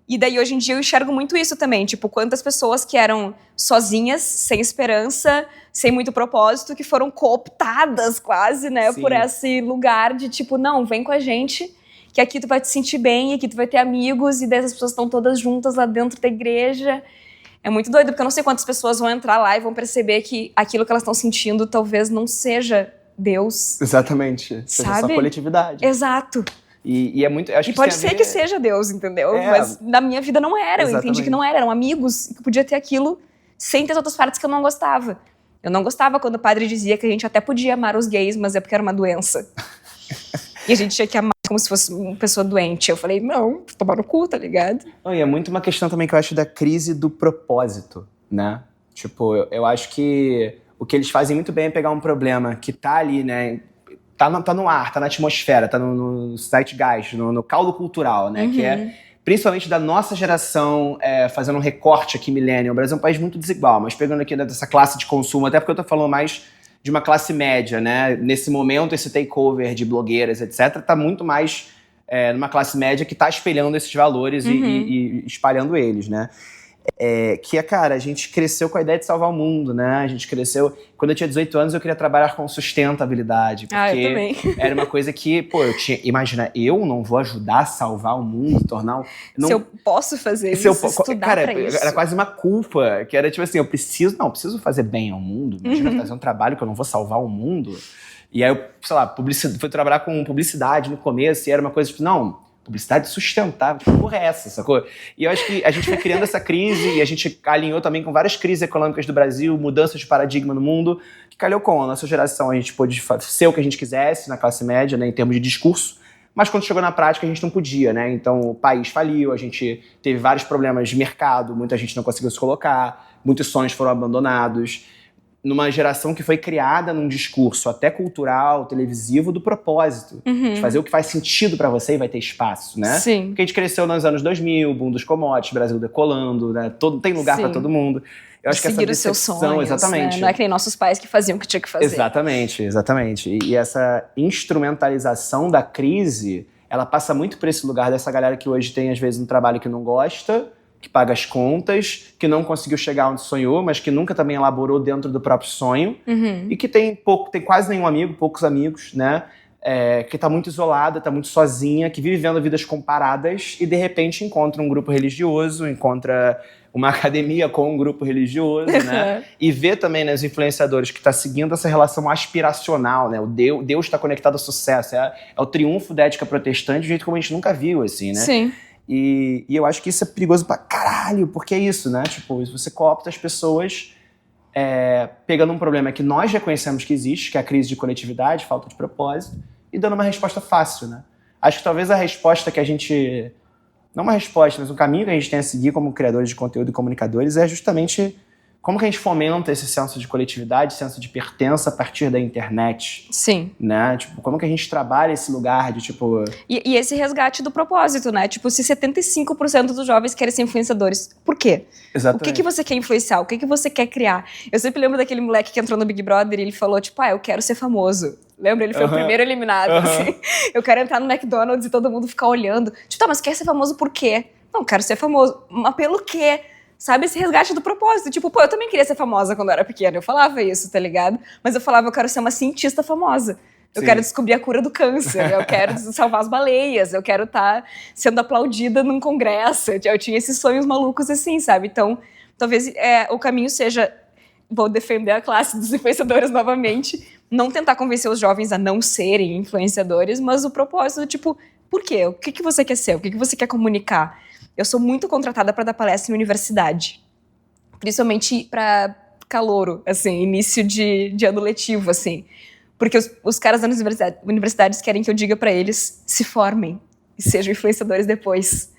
E daí, hoje em dia, eu enxergo muito isso também. Tipo, quantas pessoas que eram sozinhas, sem esperança, sem muito propósito, que foram cooptadas quase, né? Sim. Por esse lugar de, tipo, não, vem com a gente, que aqui tu vai te sentir bem, aqui tu vai ter amigos, e daí as pessoas estão todas juntas lá dentro da igreja. É muito doido, porque eu não sei quantas pessoas vão entrar lá e vão perceber que aquilo que elas estão sentindo talvez não seja Deus. Exatamente. Sabe? Seja só coletividade. Exato. E é muito... Acho e que pode ser que seja Deus, entendeu? Mas na minha vida não era. Exatamente. Eu entendi que não era. Eram amigos e que podia ter aquilo sem ter outras partes que eu não gostava. Eu não gostava quando o padre dizia que a gente até podia amar os gays, mas é porque era uma doença. E a gente tinha que amar como se fosse uma pessoa doente. Eu falei, não, tomar no cu, tá ligado? E é muito uma questão também que eu acho da crise do propósito, né? Tipo, eu acho que o que eles fazem muito bem é pegar um problema que tá ali, né? Tá no ar, tá na atmosfera, tá no zeitgeist, no caldo cultural, né? Que é, principalmente da nossa geração, fazendo um recorte aqui, millennial. O Brasil é um país muito desigual, mas pegando aqui dessa classe de consumo, até porque eu tô falando mais de uma classe média, né? Nesse momento, esse takeover de blogueiras, etc., tá muito mais numa classe média que tá espelhando esses valores e espalhando eles, né? Cara, a gente cresceu com a ideia de salvar o mundo, né? A gente cresceu... Quando eu tinha 18 anos, eu queria trabalhar com sustentabilidade. Porque eu também. Era uma coisa que, pô, imagina, eu não vou ajudar a salvar o mundo, tornar... Se eu posso fazer isso, estudar pra isso. Era quase uma culpa, que era tipo assim, eu preciso fazer bem ao mundo. Imagina fazer um trabalho que eu não vou salvar o mundo. E aí eu, sei lá, fui trabalhar com publicidade no começo, e era uma coisa tipo, não... Publicidade sustentável, que porra é essa, sacou? E eu acho que a gente foi criando essa crise e a gente alinhou também com várias crises econômicas do Brasil, mudanças de paradigma no mundo, que calhou com a nossa geração. A gente pôde ser o que a gente quisesse na classe média, né, em termos de discurso, mas quando chegou na prática a gente não podia, né? Então o país faliu, a gente teve vários problemas de mercado, muita gente não conseguiu se colocar, muitos sonhos foram abandonados. Numa geração que foi criada num discurso até cultural, televisivo, do propósito. De fazer o que faz sentido pra você e vai ter espaço, né? Sim. Porque a gente cresceu nos anos 2000, boom dos commodities, Brasil decolando, né? Tem lugar pra todo mundo. Eu acho que essa decepção, os seus sonhos, exatamente. Né? Não é que nem nossos pais que faziam o que tinha que fazer. Exatamente. E essa instrumentalização da crise, ela passa muito por esse lugar dessa galera que hoje tem, às vezes, um trabalho que não gosta, que paga as contas, que não conseguiu chegar onde sonhou, mas que nunca também elaborou dentro do próprio sonho, e que tem quase nenhum amigo, poucos amigos, né? Que tá muito isolada, tá muito sozinha, que vive vivendo vidas comparadas e de repente encontra um grupo religioso, encontra uma academia com um grupo religioso, né? E vê também, né, os influenciadores que tá seguindo essa relação aspiracional, né? O Deus tá conectado ao sucesso, é o triunfo da ética protestante de um jeito como a gente nunca viu, assim, né? Sim. E eu acho que isso é perigoso pra caralho, porque é isso, né? Tipo, você coopta as pessoas pegando um problema que nós reconhecemos que existe, que é a crise de coletividade, falta de propósito, e dando uma resposta fácil, né? Acho que talvez a resposta que a gente... Não uma resposta, mas um caminho que a gente tem a seguir como criadores de conteúdo e comunicadores é justamente como que a gente fomenta esse senso de coletividade, senso de pertença a partir da internet. Sim. Né? Tipo, como que a gente trabalha esse lugar de, tipo... E esse resgate do propósito, né? Tipo, se 75% dos jovens querem ser influenciadores, por quê? Exatamente. O que você quer influenciar? O que você quer criar? Eu sempre lembro daquele moleque que entrou no Big Brother e ele falou, tipo, eu quero ser famoso. Lembra? Ele foi o primeiro eliminado, assim. Eu quero entrar no McDonald's e todo mundo ficar olhando. Tipo, tá, mas quer ser famoso por quê? Não, quero ser famoso. Mas pelo quê? Sabe, esse resgate do propósito. Tipo, eu também queria ser famosa quando eu era pequena. Eu falava isso, tá ligado? Mas eu falava, eu quero ser uma cientista famosa. Eu quero descobrir a cura do câncer. Eu quero salvar as baleias. Eu quero estar sendo aplaudida num congresso. Eu tinha esses sonhos malucos assim, sabe? Então, talvez o caminho seja... Vou defender a classe dos influenciadores novamente. Não tentar convencer os jovens a não serem influenciadores, mas o propósito, tipo, por quê? O que você quer ser? O que você quer comunicar? Eu sou muito contratada para dar palestra em universidade. Principalmente para calouro, assim, início de ano letivo, assim. Porque os caras das universidades querem que eu diga para eles se formem e sejam influenciadores depois.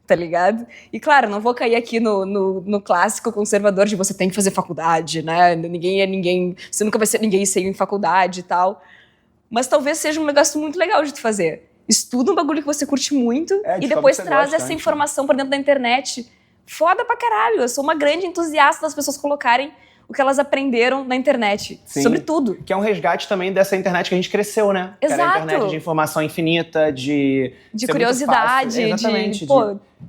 Tá ligado? E claro, não vou cair aqui no clássico conservador de você tem que fazer faculdade, né? Ninguém é ninguém, você nunca vai ser ninguém sem faculdade e tal. Mas talvez seja um negócio muito legal de tu fazer. Estuda um bagulho que você curte muito e depois traz essa informação pra dentro da internet. Foda pra caralho. Eu sou uma grande entusiasta das pessoas colocarem o que elas aprenderam na internet. Sim. Sobre tudo. Que é um resgate também dessa internet que a gente cresceu, né? Exato. Que era a internet de informação infinita, de curiosidade. Exatamente.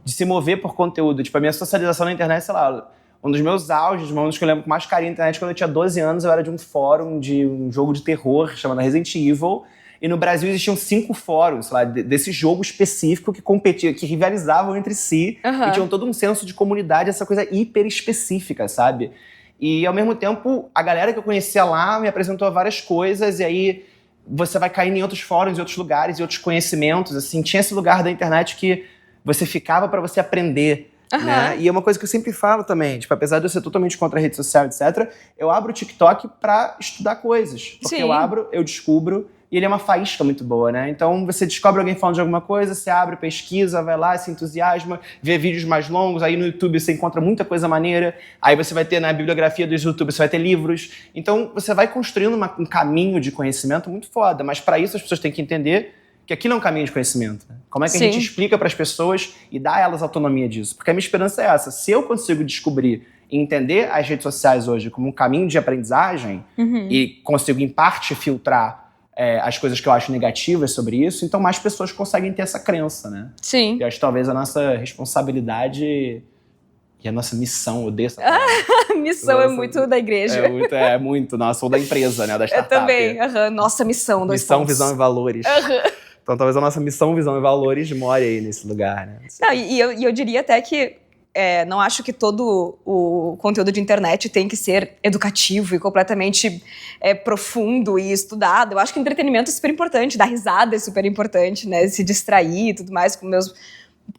De se mover por conteúdo. Tipo, a minha socialização na internet, sei lá, um dos meus auges, momentos que eu lembro com mais carinho na internet, quando eu tinha 12 anos, eu era de um fórum de um jogo de terror chamado Resident Evil. E no Brasil existiam 5 fóruns, sei lá, desse jogo específico que competiam, que rivalizavam entre si. E tinham todo um senso de comunidade, essa coisa hiper específica, sabe? E, ao mesmo tempo, a galera que eu conhecia lá me apresentou várias coisas, e aí você vai caindo em outros fóruns, em outros lugares, em outros conhecimentos, assim. Tinha esse lugar da internet que você ficava pra você aprender, né? E é uma coisa que eu sempre falo também, tipo, apesar de eu ser totalmente contra a rede social, etc., eu abro o TikTok pra estudar coisas. Porque eu abro, eu descubro, e ele é uma faísca muito boa, né? Então, você descobre alguém falando de alguma coisa, você abre, pesquisa, vai lá, se entusiasma, vê vídeos mais longos, aí no YouTube você encontra muita coisa maneira, aí você vai ter na bibliografia dos YouTube, você vai ter livros. Então, você vai construindo um caminho de conhecimento muito foda, mas para isso as pessoas têm que entender que aquilo é um caminho de conhecimento. Né? Como é que a gente explica para as pessoas e dá a elas autonomia disso? Porque a minha esperança é essa. Se eu consigo descobrir e entender as redes sociais hoje como um caminho de aprendizagem e consigo, em parte, filtrar as coisas que eu acho negativas sobre isso, então mais pessoas conseguem ter essa crença, né? Sim. E acho que talvez a nossa responsabilidade e a nossa missão, eu odeio essa palavra. Missão é muito da igreja. É muito, nossa, ou da empresa, né? Da startup. Eu também, nossa missão. Missão, visão e valores. Então talvez a nossa missão, visão e valores more aí nesse lugar, né? Não, e eu diria até que não acho que todo o conteúdo de internet tem que ser educativo e completamente profundo e estudado. Eu acho que entretenimento é super importante, dar risada é super importante, né? Se distrair e tudo mais. Com meus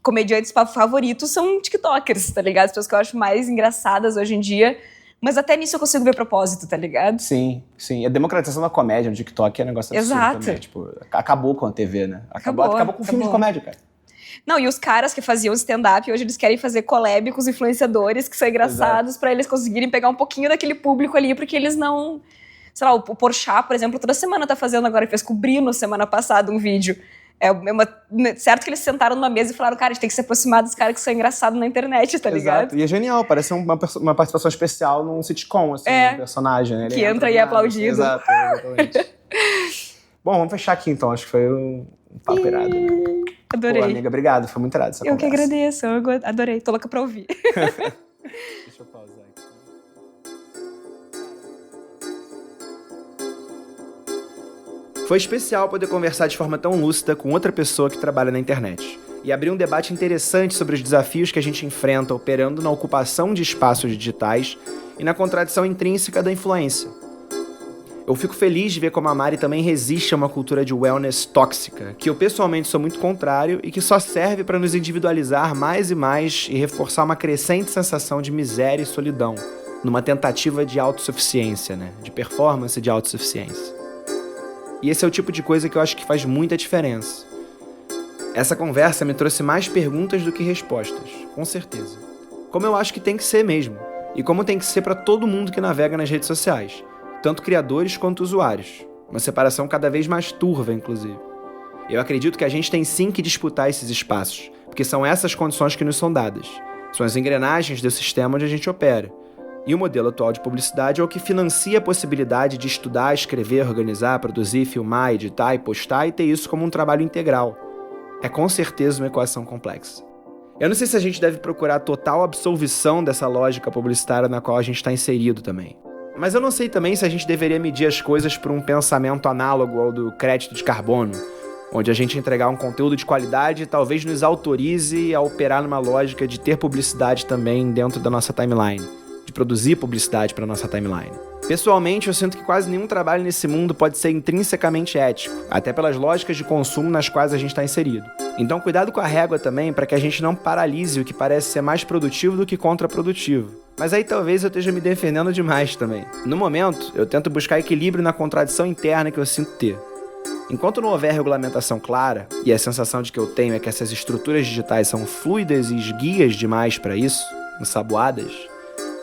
comediantes favoritos são tiktokers, tá ligado? As pessoas que eu acho mais engraçadas hoje em dia. Mas até nisso eu consigo ver propósito, tá ligado? Sim, sim. A democratização da comédia no TikTok é um negócio absurdo também. Tipo, acabou com a TV, né? Acabou com filme de comédia, cara. Não, e os caras que faziam stand-up, hoje eles querem fazer collab com os influenciadores que são engraçados pra eles conseguirem pegar um pouquinho daquele público ali, porque eles não... Sei lá, o Porchat, por exemplo, toda semana tá fazendo agora, fez com o Brino semana passada um vídeo. Certo que eles sentaram numa mesa e falaram, cara, a gente tem que se aproximar dos caras que são engraçados na internet, tá ligado? Exato, e é genial, parece uma participação especial num sitcom, assim, um personagem, né? Que entra e é aplaudido. Exato, exatamente. Bom, vamos fechar aqui então, acho que foi um papo irado. Adorei. Pô, amiga, obrigado. Foi muito irado essa Eu conversa. que agradeço. Eu adorei. Tô louca pra ouvir. Deixa eu pausar aqui. Foi especial poder conversar de forma tão lúcida com outra pessoa que trabalha na internet e abrir um debate interessante sobre os desafios que a gente enfrenta operando na ocupação de espaços digitais e na contradição intrínseca da influência. Eu fico feliz de ver como a Mari também resiste a uma cultura de wellness tóxica, que eu pessoalmente sou muito contrário e que só serve para nos individualizar mais e mais e reforçar uma crescente sensação de miséria e solidão, numa tentativa de autossuficiência, de performance de autossuficiência. E esse é o tipo de coisa que eu acho que faz muita diferença. Essa conversa me trouxe mais perguntas do que respostas, com certeza. Como eu acho que tem que ser mesmo, e como tem que ser para todo mundo que navega nas redes sociais, tanto criadores quanto usuários. Uma separação cada vez mais turva, inclusive. Eu acredito que a gente tem sim que disputar esses espaços, porque são essas condições que nos são dadas. São as engrenagens do sistema onde a gente opera. E o modelo atual de publicidade é o que financia a possibilidade de estudar, escrever, organizar, produzir, filmar, editar e postar e ter isso como um trabalho integral. É com certeza uma equação complexa. Eu não sei se a gente deve procurar total absolvição dessa lógica publicitária na qual a gente está inserido também. Mas eu não sei também se a gente deveria medir as coisas por um pensamento análogo ao do crédito de carbono, onde a gente entregar um conteúdo de qualidade talvez nos autorize a operar numa lógica de ter publicidade também dentro da nossa timeline, de produzir publicidade para nossa timeline. Pessoalmente, eu sinto que quase nenhum trabalho nesse mundo pode ser intrinsecamente ético, até pelas lógicas de consumo nas quais a gente está inserido. Então, cuidado com a régua também para que a gente não paralise o que parece ser mais produtivo do que contraprodutivo. Mas aí talvez eu esteja me defendendo demais também. No momento, eu tento buscar equilíbrio na contradição interna que eu sinto ter. Enquanto não houver regulamentação clara, e a sensação de que eu tenho é que essas estruturas digitais são fluidas e esguias demais para isso, ensaboadas,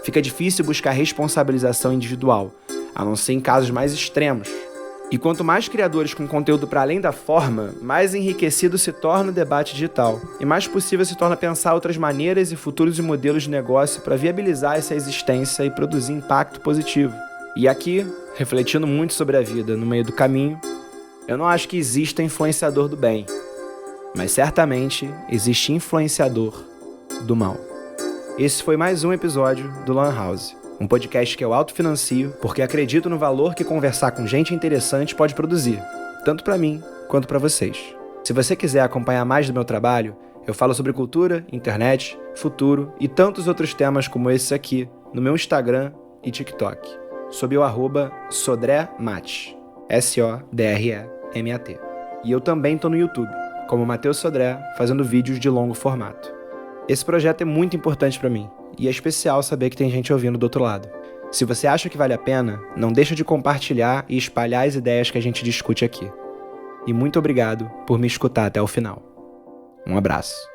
fica difícil buscar responsabilização individual, a não ser em casos mais extremos. E quanto mais criadores com conteúdo para além da forma, mais enriquecido se torna o debate digital, e mais possível se torna pensar outras maneiras e futuros modelos de negócio para viabilizar essa existência e produzir impacto positivo. E aqui, refletindo muito sobre a vida no meio do caminho, eu não acho que exista influenciador do bem, mas certamente existe influenciador do mal. Esse foi mais um episódio do Lan House, um podcast que eu autofinancio porque acredito no valor que conversar com gente interessante pode produzir, tanto para mim quanto para vocês. Se você quiser acompanhar mais do meu trabalho, eu falo sobre cultura, internet, futuro e tantos outros temas como esse aqui no meu Instagram e TikTok, sob o @SodréMat, SODREMAT. E eu também tô no YouTube, como Matheus Sodré, fazendo vídeos de longo formato. Esse projeto é muito importante para mim, e é especial saber que tem gente ouvindo do outro lado. Se você acha que vale a pena, não deixa de compartilhar e espalhar as ideias que a gente discute aqui. E muito obrigado por me escutar até o final. Um abraço.